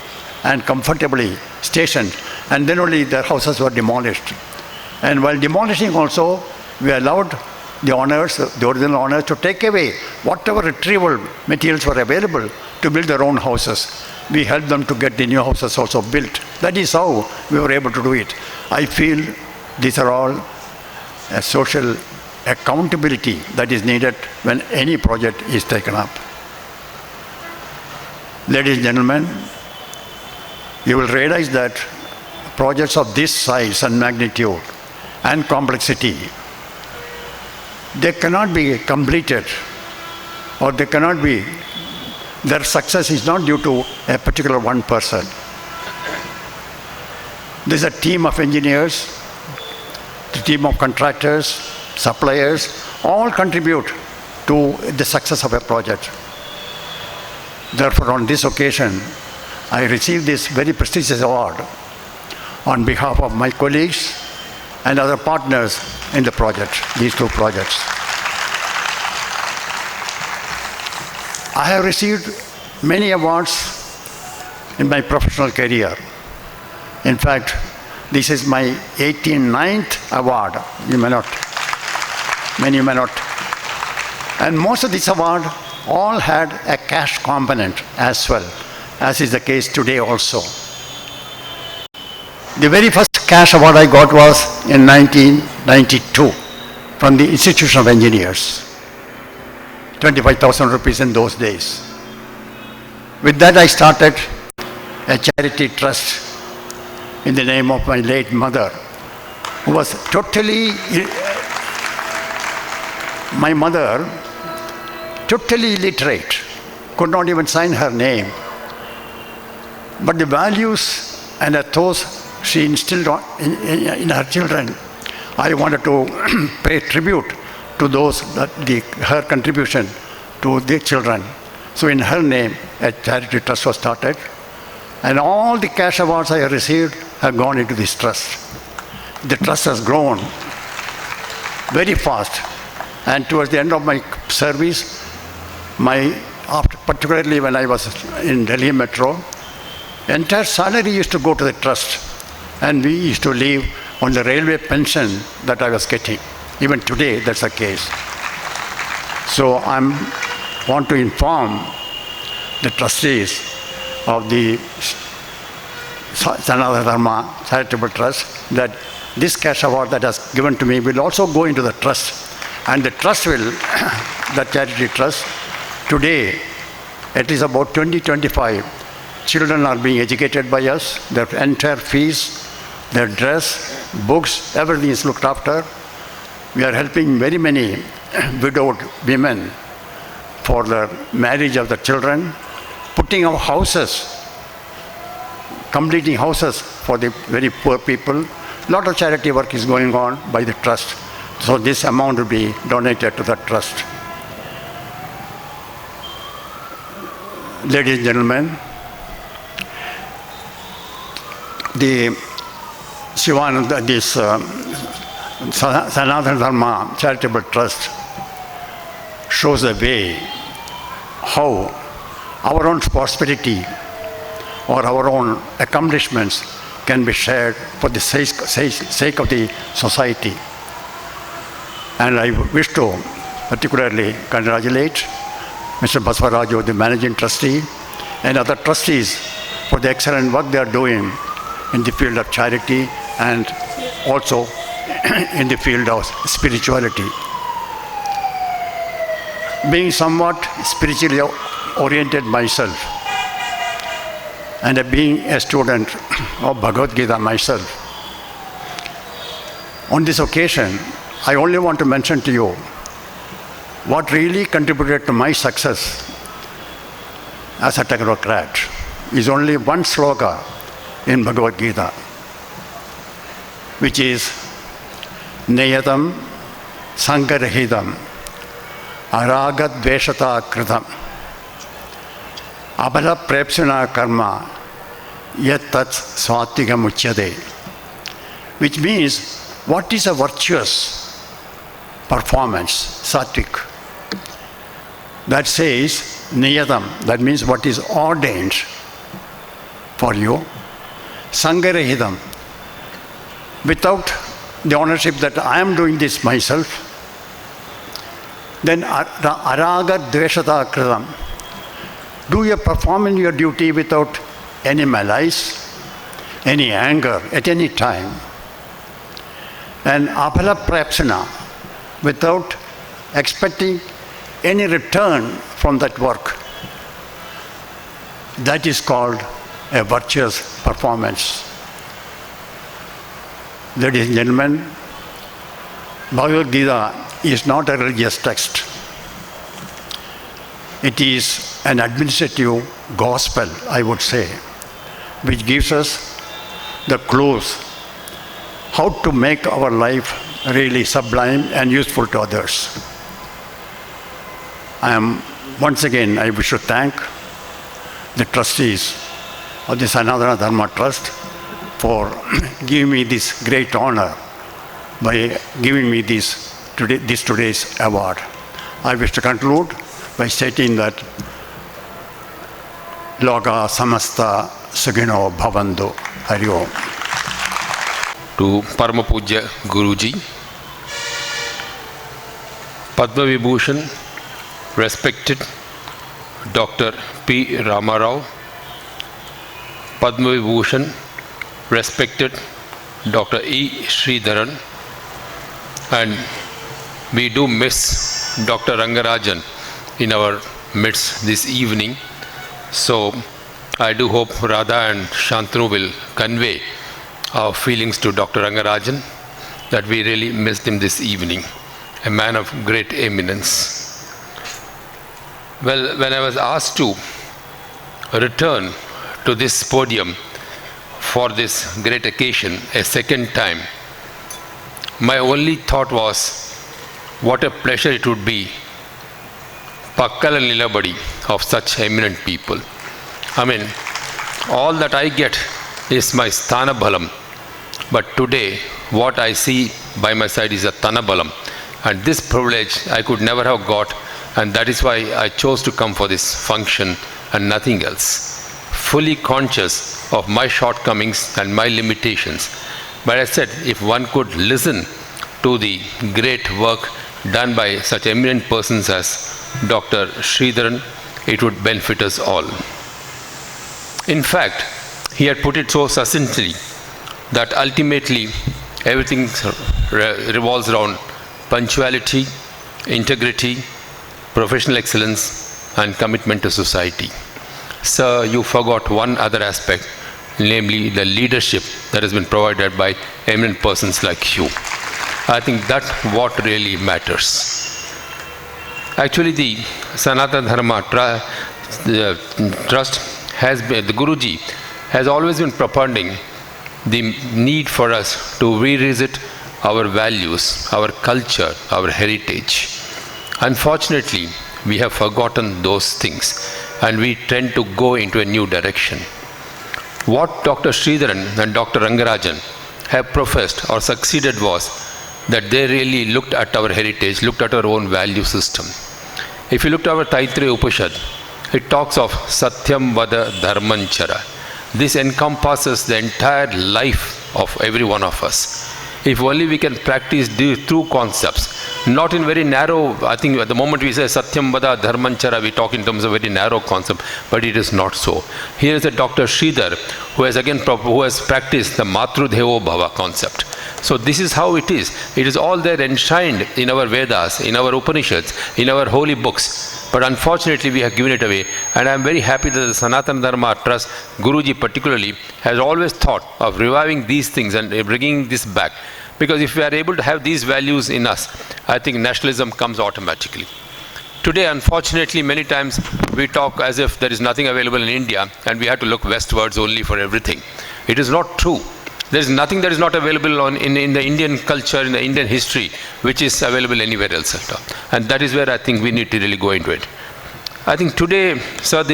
and comfortably stationed, and then only their houses were demolished. And while demolishing also, we allowed the owners, the original owners, to take away whatever retrieval materials were available to build their own houses. We helped them to get the new houses also built. That is how we were able to do it. I feel these are all a social accountability that is needed when any project is taken up. Ladies and gentlemen, you will realize that projects of this size and magnitude and complexity, they cannot be completed, or they cannot be, their success is not due to a particular one person. There's a team of engineers, the team of contractors, suppliers, all contribute to the success of a project. Therefore, on this occasion, I received this very prestigious award on behalf of my colleagues and other partners in the project, these two projects. I have received many awards in my professional career. In fact, this is my 89th award. Many may not. And most of these awards all had a cash component as well, as is the case today also. The very first cash award I got was in 1992 from the Institution of Engineers. 25,000 rupees in those days. With that I started a charity trust in the name of my late mother, who was totally, my mother totally illiterate, could not even sign her name. But the values and ethos she instilled in her children, I wanted to pay tribute to those, her contribution to the children. So in her name, a charity trust was started. And all the cash awards I have received have gone into this trust. The trust has grown very fast. And towards the end of my service, particularly when I was in Delhi Metro, entire salary used to go to the trust. And we used to live on the railway pension that I was getting. Even today, that's the case. So I want to inform the trustees of the Sanatana Dharma Charitable Trust that this cash award that has given to me will also go into the trust. And the trust will, the charity trust, today it is about 20-25 children are being educated by us, their entire fees, their dress, books, everything is looked after. We are helping very many widowed women for the marriage of the children, putting up houses, completing houses for the very poor people. A lot of charity work is going on by the trust. So this amount will be donated to the trust. Ladies and gentlemen, the Shivananda, this Sanatana Dharma Charitable Trust shows a way how our own prosperity or our own accomplishments can be shared for the sake of the society. And I wish to particularly congratulate Mr. Basavaraju, the managing trustee, and other trustees for the excellent work they are doing in the field of charity and also in the field of spirituality. Being somewhat spiritually oriented myself and being a student of Bhagavad Gita myself, on this occasion, I only want to mention to you what really contributed to my success as a technocrat is only one sloka in Bhagavad Gita, which is Neyatam Sangarahidam Aragad Veshata Kritam Abhala Prepsuna Karma Yat Swatigam Uchyade, which means what is a virtuous performance, sattvic. That says Niyatam, that means what is ordained for you. Sangarahidam, without the ownership that I am doing this myself. Then Araga Dveshata Kritam, do you perform your duty without any malice, any anger at any time. And Aphala Prapsana, without expecting any return from that work. That is called a virtuous performance. Ladies and gentlemen, Bhagavad Gita is not a religious text. It is an administrative gospel, I would say, which gives us the clues how to make our life really sublime and useful to others. Once again, I wish to thank the trustees of the Sanatana Dharma Trust for giving me this great honor by giving me this today's award. I wish to conclude by stating that Loka Samasta Sugino Bhavandu. Hari Om. To Parama Pujya Guruji, Padma Vibhushan, respected Dr. P. Rama Rao, Padma Vibhushan, respected Dr. E. Sridharan, and we do miss Dr. Rangarajan in our midst this evening. So I do hope Radha and Shantanu will convey our feelings to Dr. Rangarajan that we really missed him this evening, a man of great eminence. Well, when I was asked to return to this podium for this great occasion a second time, my only thought was, what a pleasure it would be, Pakkala Nilabadi, of such eminent people. I mean, all that I get is my Sthana Balam, but today what I see by my side is a Tana Balam, and this privilege I could never have got, and that is why I chose to come for this function and nothing else. Fully conscious of my shortcomings and my limitations. But I said, if one could listen to the great work done by such eminent persons as Dr. Sridharan, it would benefit us all. In fact, he had put it so succinctly that ultimately everything revolves around punctuality, integrity, professional excellence, and commitment to society. Sir, you forgot one other aspect, namely the leadership that has been provided by eminent persons like you. I think that's what really matters. Actually, the Sanatana Dharma Trust has been, the Guruji has always been propounding the need for us to revisit our values, our culture, our heritage. Unfortunately, we have forgotten those things and we tend to go into a new direction. What Dr. Sridharan and Dr. Rangarajan have professed or succeeded was that they really looked at our heritage, looked at our own value system. If you look at our Taittiriya Upanishad, it talks of Satyam Vada Dharmanchara. This encompasses the entire life of every one of us. If only we can practice these two concepts, not in very narrow, I think at the moment we say Satyam Vada Dharmanchara, we talk in terms of very narrow concept, but it is not so. Here is a Dr. Sridhar who has practiced the Matru Devo Bhava concept. So this is how it is. It is all there enshrined in our Vedas, in our Upanishads, in our holy books. But unfortunately we have given it away. And I am very happy that the Sanatana Dharma Trust, Guruji particularly, has always thought of reviving these things and bringing this back. Because if we are able to have these values in us, I think nationalism comes automatically. Today, unfortunately, many times we talk as if there is nothing available in India and we have to look westwards only for everything. It is not true. There is nothing that is not available in the Indian culture, in the Indian history, which is available anywhere else at all. And that is where I think we need to really go into it. I think today, sir,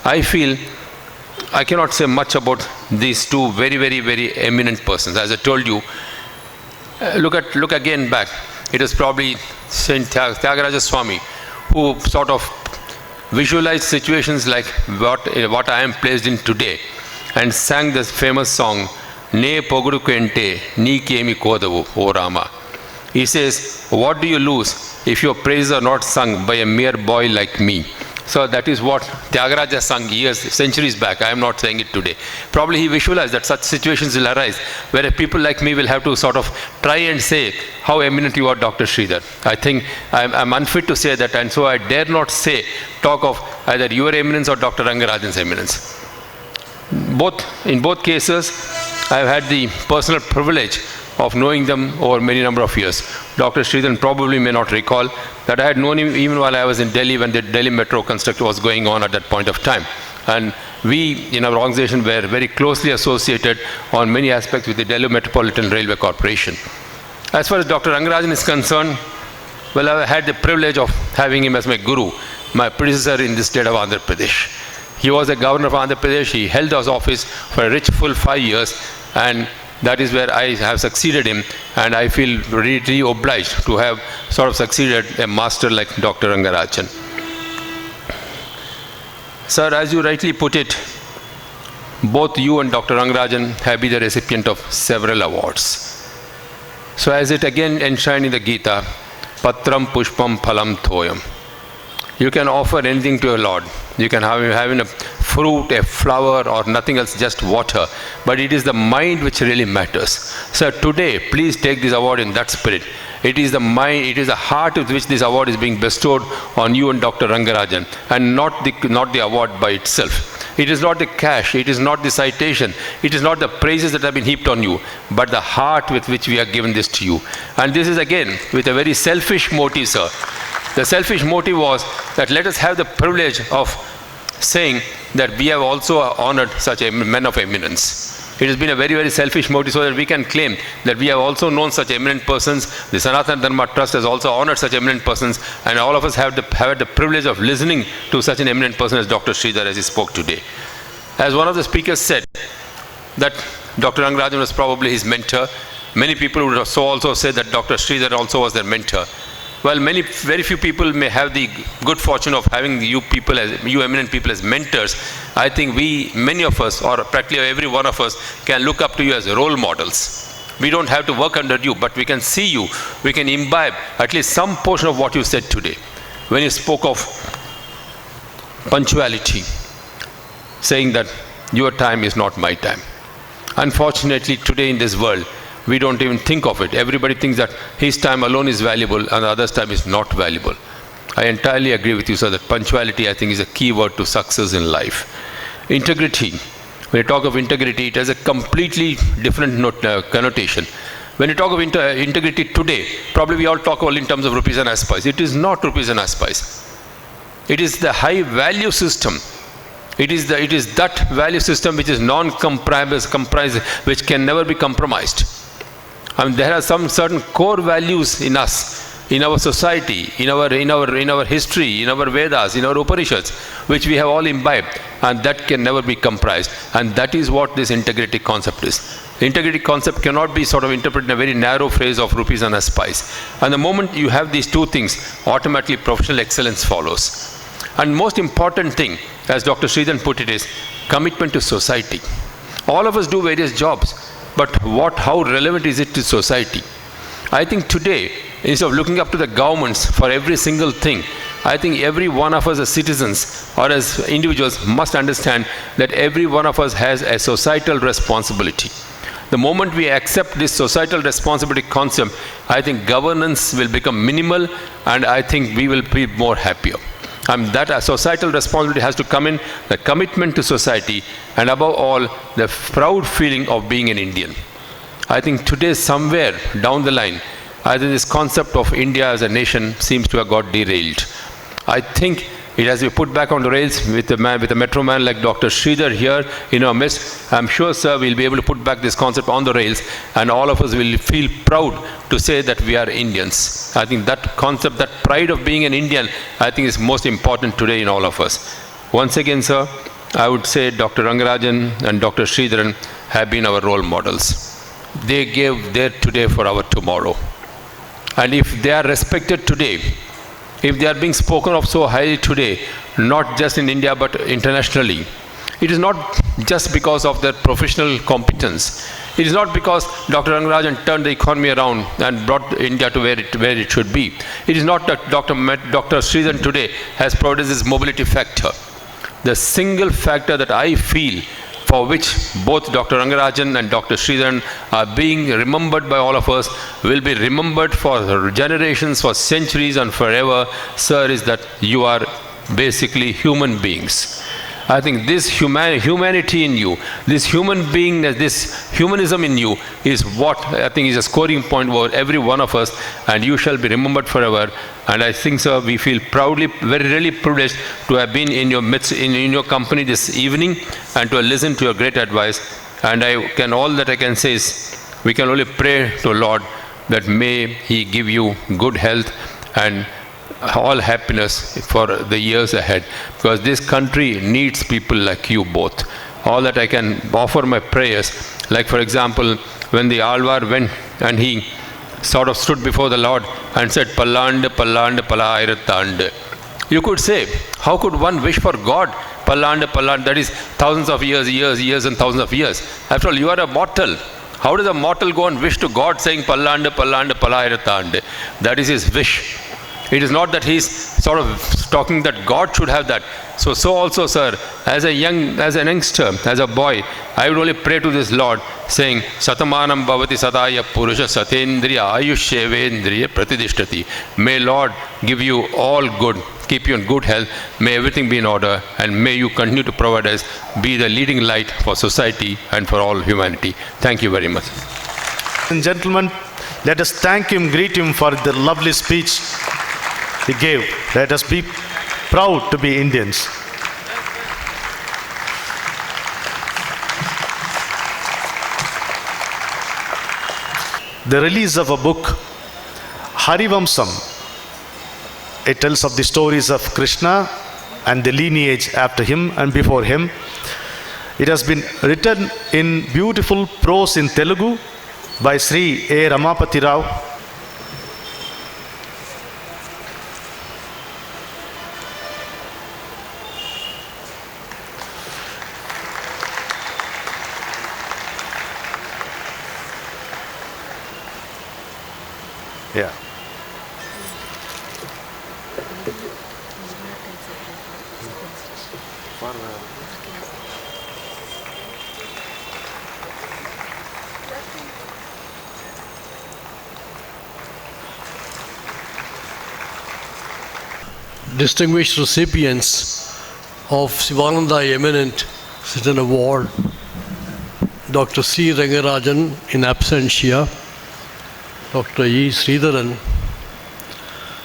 I feel I cannot say much about these two very, very, very eminent persons. As I told you, look again back. It is probably Saint Tyagaraja Swami who sort of visualized situations like what I am placed in today and sang this famous song, Ne Pogudu Kente, Ni Kemi Kodavu, O Rama. He says, what do you lose if your praises are not sung by a mere boy like me? So that is what Tyagaraja sang years, centuries back. I am not saying it today. Probably he visualized that such situations will arise where people like me will have to sort of try and say how eminent you are, Dr. Sridhar. I think I am unfit to say that, and so I dare not talk of either your eminence or Dr. Rangarajan's eminence. In both cases, I have had the personal privilege of knowing them over many number of years. Dr. Sridharan probably may not recall that I had known him even while I was in Delhi when the Delhi Metro construction was going on at that point of time. And we in our organization were very closely associated on many aspects with the Delhi Metropolitan Railway Corporation. As far as Dr. Rangarajan is concerned, well, I had the privilege of having him as my guru, my predecessor in the state of Andhra Pradesh. He was the governor of Andhra Pradesh. He held his office for a rich full 5 years, and that is where I have succeeded him, and I feel really obliged to have sort of succeeded a master like Dr. Rangarajan. Sir, as you rightly put it, both you and Dr. Rangarajan have been the recipient of several awards. So as it again enshrined in the Gita, Patram Pushpam Phalam Thoyam. You can offer anything to your Lord. You can have a fruit, a flower, or nothing else, just water. But it is the mind which really matters. So today, please take this award in that spirit. It is the mind, it is the heart with which this award is being bestowed on you and Dr. Rangarajan, and not the award by itself. It is not the cash, it is not the citation, it is not the praises that have been heaped on you, but the heart with which we have given this to you. And this is again with a very selfish motive, sir. The selfish motive was that let us have the privilege of saying that we have also honored such men of eminence. It has been a very, very selfish motive so that we can claim that we have also known such eminent persons. The Sanatana Dharma Trust has also honored such eminent persons, and all of us have had the privilege of listening to such an eminent person as Dr. Sridhar as he spoke today. As one of the speakers said, that Dr. Rangarajan was probably his mentor. Many people would also say that Dr. Sridhar also was their mentor. Well, very few people may have the good fortune of having you eminent people as mentors. I think many of us, or practically every one of us, can look up to you as role models. We don't have to work under you, but we can see you. We can imbibe at least some portion of what you said today. When you spoke of punctuality, saying that your time is not my time. Unfortunately, today in this world, we don't even think of it. Everybody thinks that his time alone is valuable and the other's time is not valuable. I entirely agree with you, sir, that punctuality, I think, is a key word to success in life. Integrity. When you talk of integrity, it has a completely different connotation. When you talk of integrity today, probably we all talk all in terms of rupees and aspice. It is not rupees and aspice. It is the high value system. It is that value system which is comprised, which can never be compromised. I mean, there are some certain core values in us, in our society, in our history, in our Vedas, in our Upanishads, which we have all imbibed, and that can never be compromised. And that is what this integrity concept is. The integrity concept cannot be sort of interpreted in a very narrow phrase of rupees and aspice. And the moment you have these two things, automatically professional excellence follows. And most important thing, as Dr. Sridhar put it, is commitment to society. All of us do various jobs, but how relevant is it to society? I think today, instead of looking up to the governments for every single thing, I think every one of us as citizens or as individuals must understand that every one of us has a societal responsibility. The moment we accept this societal responsibility concept, I think governance will become minimal, and I think we will be more happier. That societal responsibility has to come in, the commitment to society, and above all, the proud feeling of being an Indian. I think today, somewhere down the line, I think this concept of India as a nation seems to have got derailed. I think it has to be put back on the rails with a metro man like Dr. Sridhar here in our midst. I'm sure, sir, we'll be able to put back this concept on the rails, and all of us will feel proud to say that we are Indians. I think that concept, that pride of being an Indian, I think is most important today in all of us. Once again, sir, I would say Dr. Rangarajan and Dr. Sridharan have been our role models. They gave their today for our tomorrow. And if they are respected today, if they are being spoken of so highly today, not just in India but internationally, it is not just because of their professional competence. It is not because Dr. Rangarajan turned the economy around and brought India to where it should be. It is not that Dr. Sridhar today has provided this mobility factor. The single factor that I feel for which both Dr. Rangarajan and Dr. Sridharan are being remembered by all of us, will be remembered for generations, for centuries and forever, sir, is that you are basically human beings. I think this humanity in you, this human beingness, this humanism in you is what I think is a scoring point for every one of us, and you shall be remembered forever. And I think, sir, we feel proudly, very really privileged to have been in your midst, in your company this evening, and to listen to your great advice. And all that I can say is, we can only pray to Lord that may He give you good health and all happiness for the years ahead, because this country needs people like you both. All that I can offer my prayers, like for example, when the Alvar went and he sort of stood before the Lord and said, Palland, Palland, Palairatand. You could say, how could one wish for God? Palland, Palland, that is thousands of years and thousands of years. After all, you are a mortal. How does a mortal go and wish to God saying, Palland, Palland, Palairatand? That is his wish. It is not that he's sort of talking that God should have that. So also, sir, as a youngster, as a boy, I would only pray to this Lord, saying, Satamanam bhavati sataya purusha satendriya ayushyevendriya pratidishtati. May Lord give you all good, keep you in good health, may everything be in order, and may you continue to provide us, be the leading light for society and for all humanity. Thank you very much. Ladies and gentlemen, let us thank him, greet him for the lovely speech. he gave. Let us be proud to be Indians. The release of a book, Harivamsam, it tells of the stories of Krishna and the lineage after him and before him. It has been written in beautiful prose in Telugu by Sri A. Ramapati Rao. Yeah. Distinguished recipients of Sivananda Eminent Citizen Award, Dr. C. Rangarajan in absentia, Dr. E. Sridharan,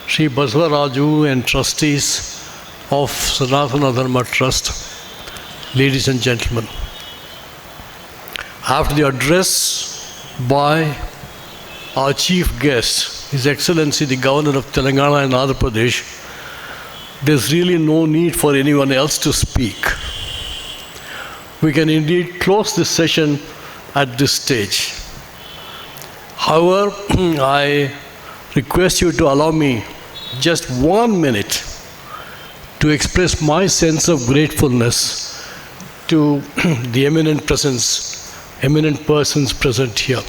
Sri Basavaraju and trustees of Sanatana Dharma Trust, ladies and gentlemen. After the address by our chief guest, His Excellency the Governor of Telangana and Andhra Pradesh, there's really no need for anyone else to speak. We can indeed close this session at this stage. However, I request you to allow me just 1 minute to express my sense of gratefulness to the eminent persons present here.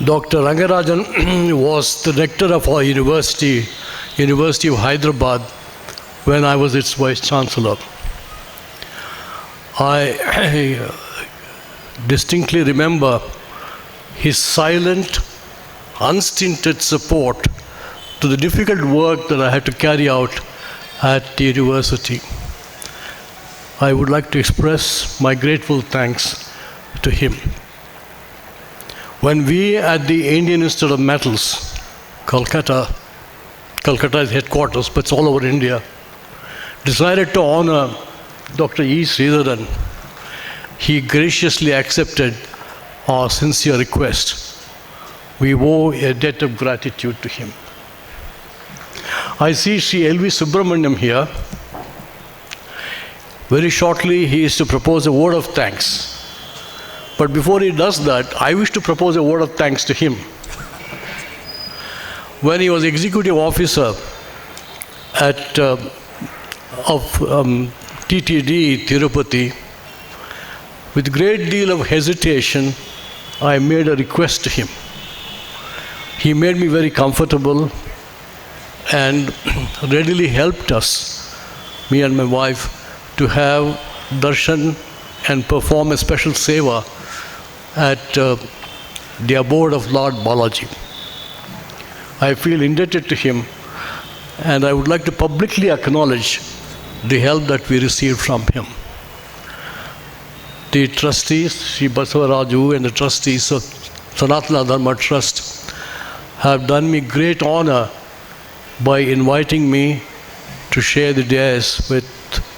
Dr. Rangarajan was the rector of our University of Hyderabad, when I was its Vice Chancellor. I distinctly remember his silent, unstinted support to the difficult work that I had to carry out at the university. I would like to express my grateful thanks to him. When we at the Indian Institute of Metals, Calcutta is headquarters, but it's all over India, decided to honor Dr. E. Sridharan, he graciously accepted our sincere request. We owe a debt of gratitude to him. I see Sri L.V. Subramaniam here. Very shortly, he is to propose a word of thanks. But before he does that, I wish to propose a word of thanks to him. When he was executive officer of TTD Tirupati, with great deal of hesitation, I made a request to him. He made me very comfortable and readily helped us, me and my wife, to have darshan and perform a special seva at the abode of Lord Balaji. I feel indebted to him, and I would like to publicly acknowledge the help that we received from him. The trustees, Sri Basavaraju and the trustees of Sanatana Dharma Trust, have done me great honor by inviting me to share the dais with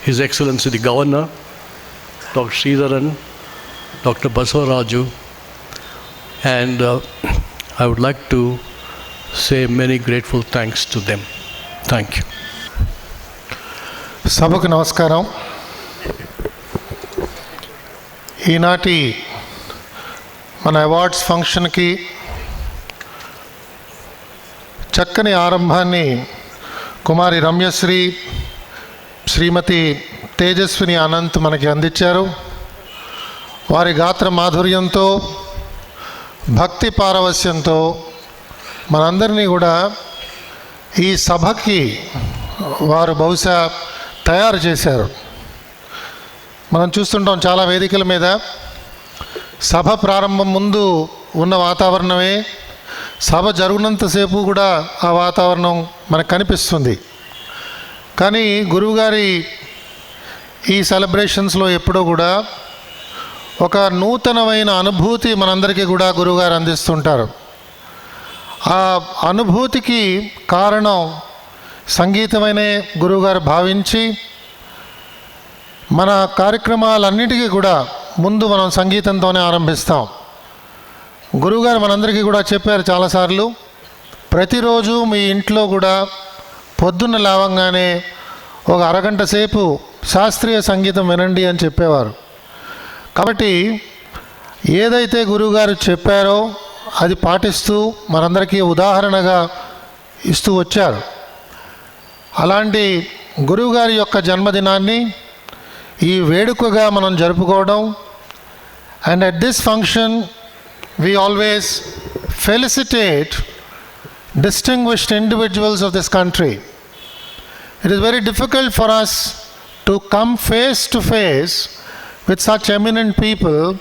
His Excellency the Governor, Dr. Sridharan, Dr. Basavaraju, and I would like to say many grateful thanks to them. Thank you. సభకు నమస్కారం. ఈనాటి మన awards ఫంక్షన్కి చక్కని ఆరంభాన్ని కుమారి రమ్యశ్రీ, శ్రీమతి తేజస్విని అనంత్ మనకి అందించారు. వారి గాత్ర మాధుర్యంతో, భక్తి పారవస్యంతో మనందరినీ కూడా ఈ సభకి వారు బహుశా తయారు చేశారు. మనం చూస్తుంటాం చాలా వేదికల మీద సభ ప్రారంభం ముందు ఉన్న వాతావరణమే సభ జరుగునంతసేపు కూడా ఆ వాతావరణం మనకు కనిపిస్తుంది. కానీ గురువుగారి ఈ సెలబ్రేషన్స్లో ఎప్పుడూ కూడా ఒక నూతనమైన అనుభూతి మనందరికీ కూడా గురువుగారు అందిస్తుంటారు. ఆ అనుభూతికి కారణం సంగీతమనే గురువుగారు భావించి మన కార్యక్రమాలన్నిటికీ కూడా ముందు మనం సంగీతంతోనే ఆరంభిస్తాం. గురువుగారు మనందరికీ కూడా చెప్పారు చాలాసార్లు, ప్రతిరోజు మీ ఇంట్లో కూడా పొద్దున్న లేవగానే ఒక అరగంట సేపు శాస్త్రీయ సంగీతం వినండి అని చెప్పేవారు. కాబట్టి ఏదైతే గురువుగారు చెప్పారో అది పాటిస్తూ మనందరికీ ఉదాహరణగా ఇస్తూ వచ్చారు. అలాంటి గురువుగారి యొక్క జన్మదినాన్ని ఈ వేడుకగా మనం జరుపుకోవడం, and at this function we always felicitate distinguished individuals of this country. It is very difficult for us to come face to face with such eminent people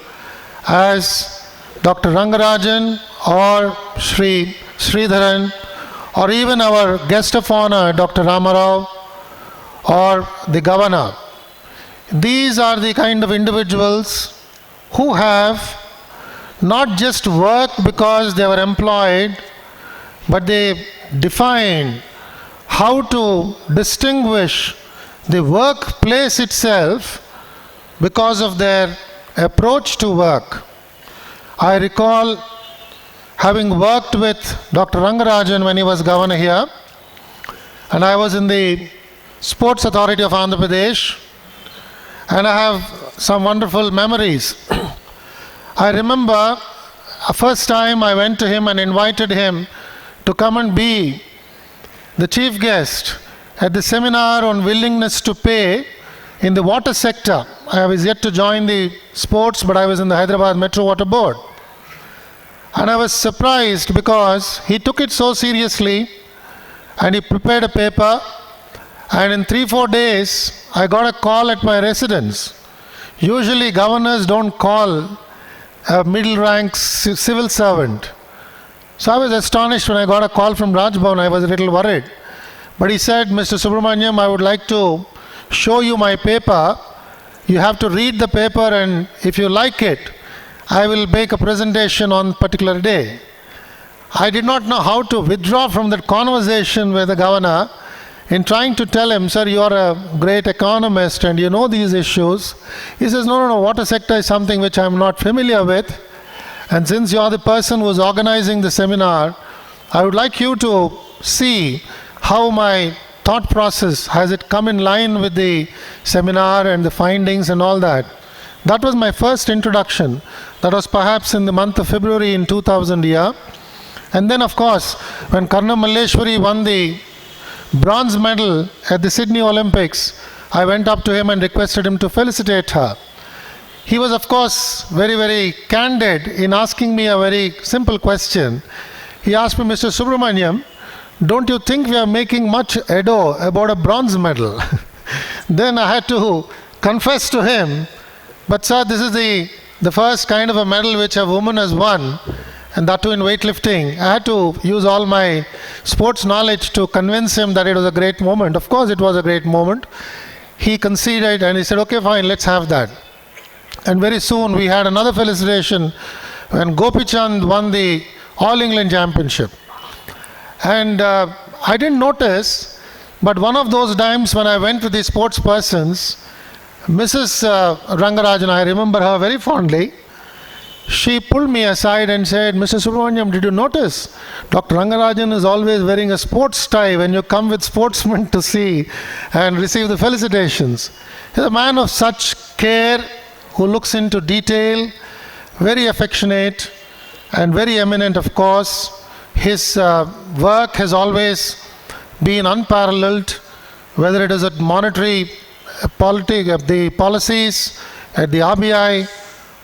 as Dr. Rangarajan or Sri Sridharan, or even our guest of honor Dr. Ramarao or the governor. These are the kind of individuals who have not just worked because they were employed, but they defined how to distinguish the workplace itself because of their approach to work. I recall having worked with Dr. Rangarajan when he was governor here, and I was in the Sports Authority of Andhra Pradesh, and I have some wonderful memories. I remember first time I went to him and invited him to come and be the chief guest at the seminar on willingness to pay in the water sector. I was yet to join the sports, but I was in the Hyderabad Metro Water Board. And I was surprised because he took it so seriously and he prepared a paper, and in 3-4 days I got a call at my residence. Usually governors don't call a middle rank civil servant. So I was astonished when I got a call from Raj Bhavan. I was a little worried. But he said, Mr. Subramaniam, I would like to show you my paper. You have to read the paper, and if you like it, I will make a presentation on particular day. I did not know how to withdraw from that conversation with the governor in trying to tell him, sir, you are a great economist and you know these issues. He says, no, water sector is something which I am not familiar with. And since you are the person who is organizing the seminar, I would like you to see how my thought process, has it come in line with the seminar and the findings and all that. That was my first introduction. That was perhaps in the month of February in 2000 year. And then of course, when Karna Malleshwari won the bronze medal at the Sydney Olympics, I went up to him and requested him to felicitate her. He was of course very, very candid in asking me a very simple question. He asked me, Mr. Subramaniam, don't you think we are making much ado about a bronze medal? Then I had to confess to him, but sir, this is the first kind of a medal which a woman has won, and that too in weightlifting. I had to use all my sports knowledge to convince him that it was a great moment. Of course it was a great moment. He conceded and he said, okay, fine, let's have that. And very soon we had another felicitation when Gopi Chand won the All England Championship. And I didn't notice, but one of those times when I went to the sports persons, Mrs. Rangarajan, I remember her very fondly, she pulled me aside and said, Mr. Subramaniam, did you notice Dr. Rangarajan is always wearing a sports tie when you come with sportsmen to see and receive the felicitations. He's a man of such care, who looks into detail, very affectionate and very eminent of course. His work has always been unparalleled, whether it is at monetary the policies at the RBI,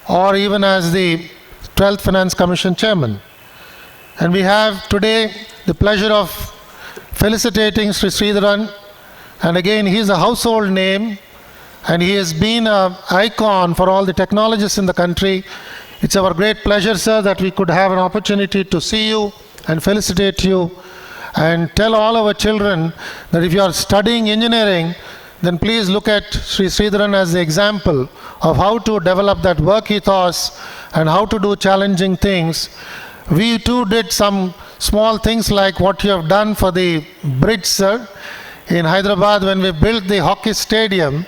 or even as the 12th Finance Commission Chairman. And we have today the pleasure of felicitating Sri Sridharan, and again he is a household name, and he has been an icon for all the technologists in the country. It's our great pleasure, sir, that we could have an opportunity to see you and felicitate you, and tell all our children that if you are studying engineering, then please look at Sri Sridharan as the example of how to develop that work ethos and how to do challenging things. We too did some small things like what you have done for the bridge, sir. In Hyderabad, when we built the hockey stadium,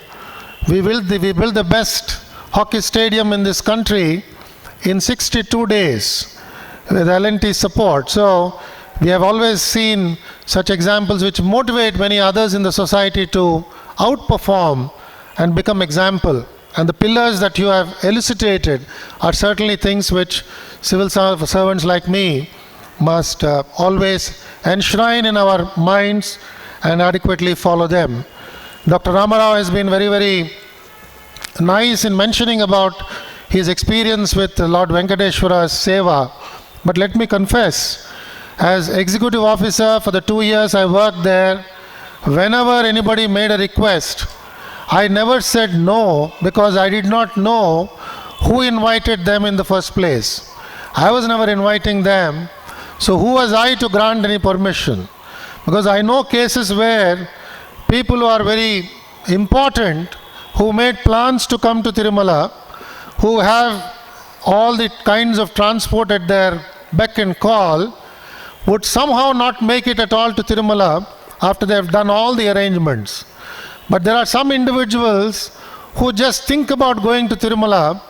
we built the best hockey stadium in this country in 62 days with L&T support. So we have always seen such examples which motivate many others in the society to outperform and become example. And the pillars that you have elucidated are certainly things which civil servants like me must always enshrine in our minds and adequately follow them. Dr. Ramarao has been very, very nice in mentioning about his experience with Lord Venkateshwara's Seva. But let me confess, as executive officer for the 2 years I worked there, whenever anybody made a request, I never said no because I did not know who invited them in the first place. I was never inviting them, so who was I to grant any permission? Because I know cases where people who are very important, who made plans to come to Tirumala, who have all the kinds of transport at their beck and call, would somehow not make it at all to Tirumala after they have done all the arrangements. But there are some individuals who just think about going to Tirumala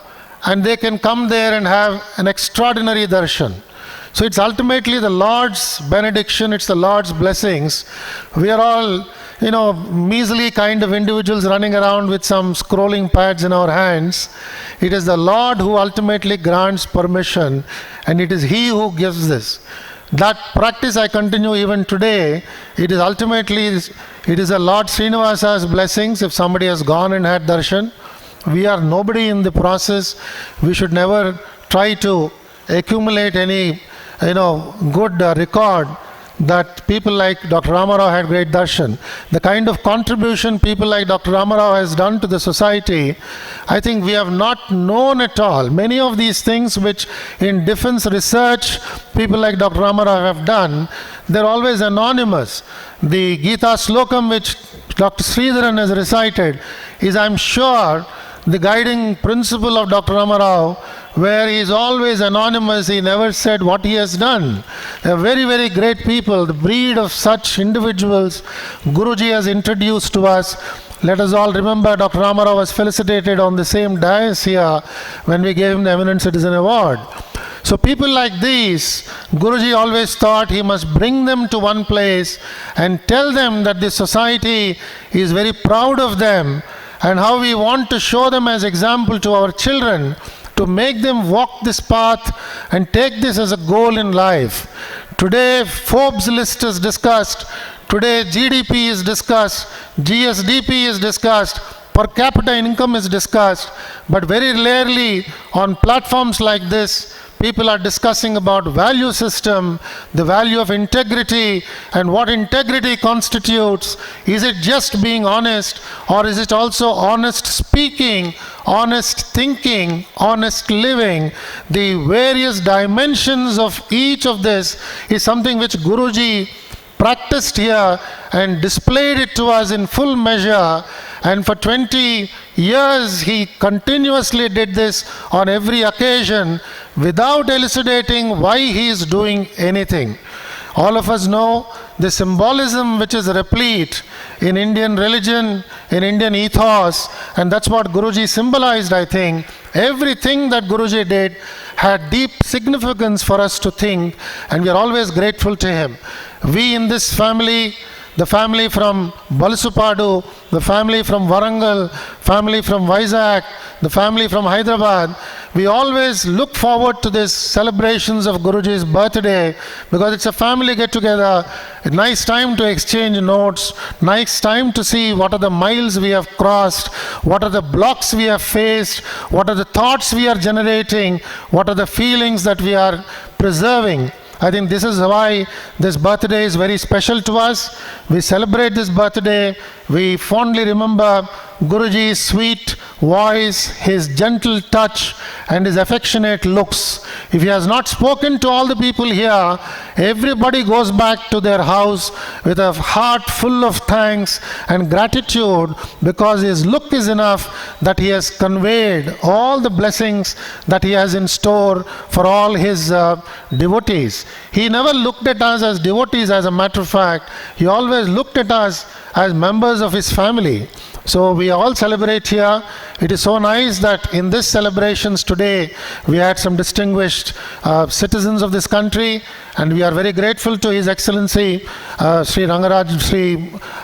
and they can come there and have an extraordinary darshan. So it's ultimately the Lord's benediction, it's the Lord's blessings. We are all, measly kind of individuals running around with some scrolling pads in our hands. It is the Lord who ultimately grants permission, and it is He who gives this. That practice I continue even today. It is a Lord Srinivasa's blessings if somebody has gone and had darshan. We are nobody in the process. We should never try to accumulate any good record that people like Dr. Ramarao had great darshan. The kind of contribution people like Dr. Ramarao has done to the society, I think we have not known at all. Many of these things which in defense research people like Dr. Ramarao have done, they're always anonymous. The Gita Slokam which Dr. Sridharan has recited is, I'm sure, the guiding principle of Dr. Ramarao, where he is always anonymous. He never said what he has done. They are very, very great people. The breed of such individuals Guruji has introduced to us. Let us all remember Dr. Ramarao was felicitated on the same dais here when we gave him the Eminent Citizen Award. So people like these, Guruji always thought he must bring them to one place and tell them that the society is very proud of them, and how we want to show them as example to our children, to make them walk this path and take this as a goal in life. Today, Forbes list is discussed. Today, GDP is discussed. GSDP is discussed. Per capita income is discussed. But very rarely on platforms like this, people are discussing about value system, the value of integrity, and what integrity constitutes. Is it just being honest, or is it also honest speaking, honest thinking, honest living? The various dimensions of each of this is something which Guruji practiced here and displayed it to us in full measure. And for 20 years he continuously did this on every occasion without elucidating why he is doing anything. All of us know the symbolism which is replete in Indian religion, in Indian ethos, and that's what Guruji symbolized, I think. Everything that Guruji did had deep significance for us to think, and we are always grateful to him. We in this family, the family from Balasupadu, the family from Warangal, family from Vizag, the family from Hyderabad, we always look forward to these celebrations of Guruji's birthday because it's a family get-together, a nice time to exchange notes, nice time to see what are the miles we have crossed, what are the blocks we have faced, what are the thoughts we are generating, what are the feelings that we are preserving. I think this is why this birthday is very special to us. We celebrate this birthday. We fondly remember Guruji's sweet voice, his gentle touch, and his affectionate looks. If he has not spoken to all the people here, everybody goes back to their house with a heart full of thanks and gratitude, because his look is enough that he has conveyed all the blessings that he has in store for all his devotees. He never looked at us as devotees, as a matter of fact. He always looked at us as members of his family. So we all celebrate here. It is so nice that in this celebrations today, we had some distinguished citizens of this country, and we are very grateful to His Excellency Sri Rangaraj, Sri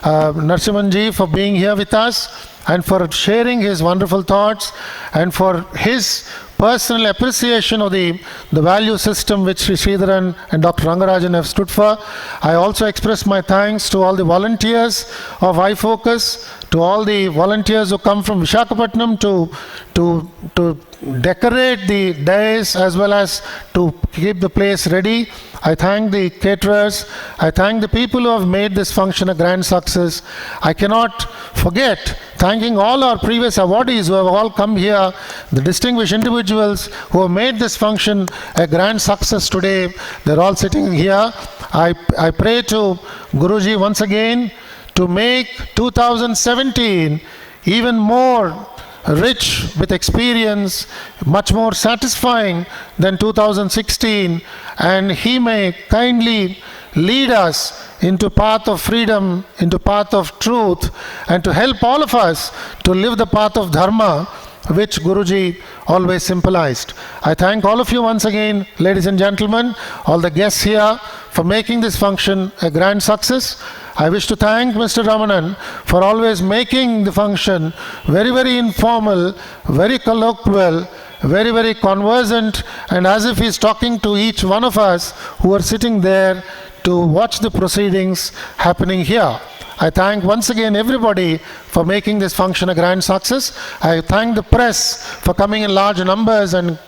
Narasimhanji, for being here with us and for sharing his wonderful thoughts and for his personal appreciation of the value system which Sri Sridharan and Dr. Rangarajan have stood for. I also express my thanks to all the volunteers of iFocus, to all the volunteers who come from Visakhapatnam to decorate the dais as well as to keep the place ready. I thank the caterers. I thank the people who have made this function a grand success. I cannot forget thanking all our previous awardees who have all come here, the distinguished individuals who have made this function a grand success today. They're all sitting here. I pray to Guruji once again to make 2017 even more rich with experience, much more satisfying than 2016, and he may kindly lead us into path of freedom, into path of truth, and to help all of us to live the path of dharma which Guruji always symbolized. I thank all of you once again, ladies and gentlemen, all the guests here, for making this function a grand success. I wish to thank Mr. Ramanan for always making the function very, very informal, very colloquial, very, very conversant, and as if he's talking to each one of us who are sitting there to watch the proceedings happening here. I thank once again everybody for making this function a grand success. I thank the press for coming in large numbers and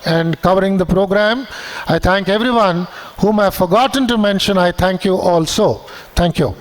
covering the program. I thank everyone whom I have forgotten to mention. I thank you also. Thank you.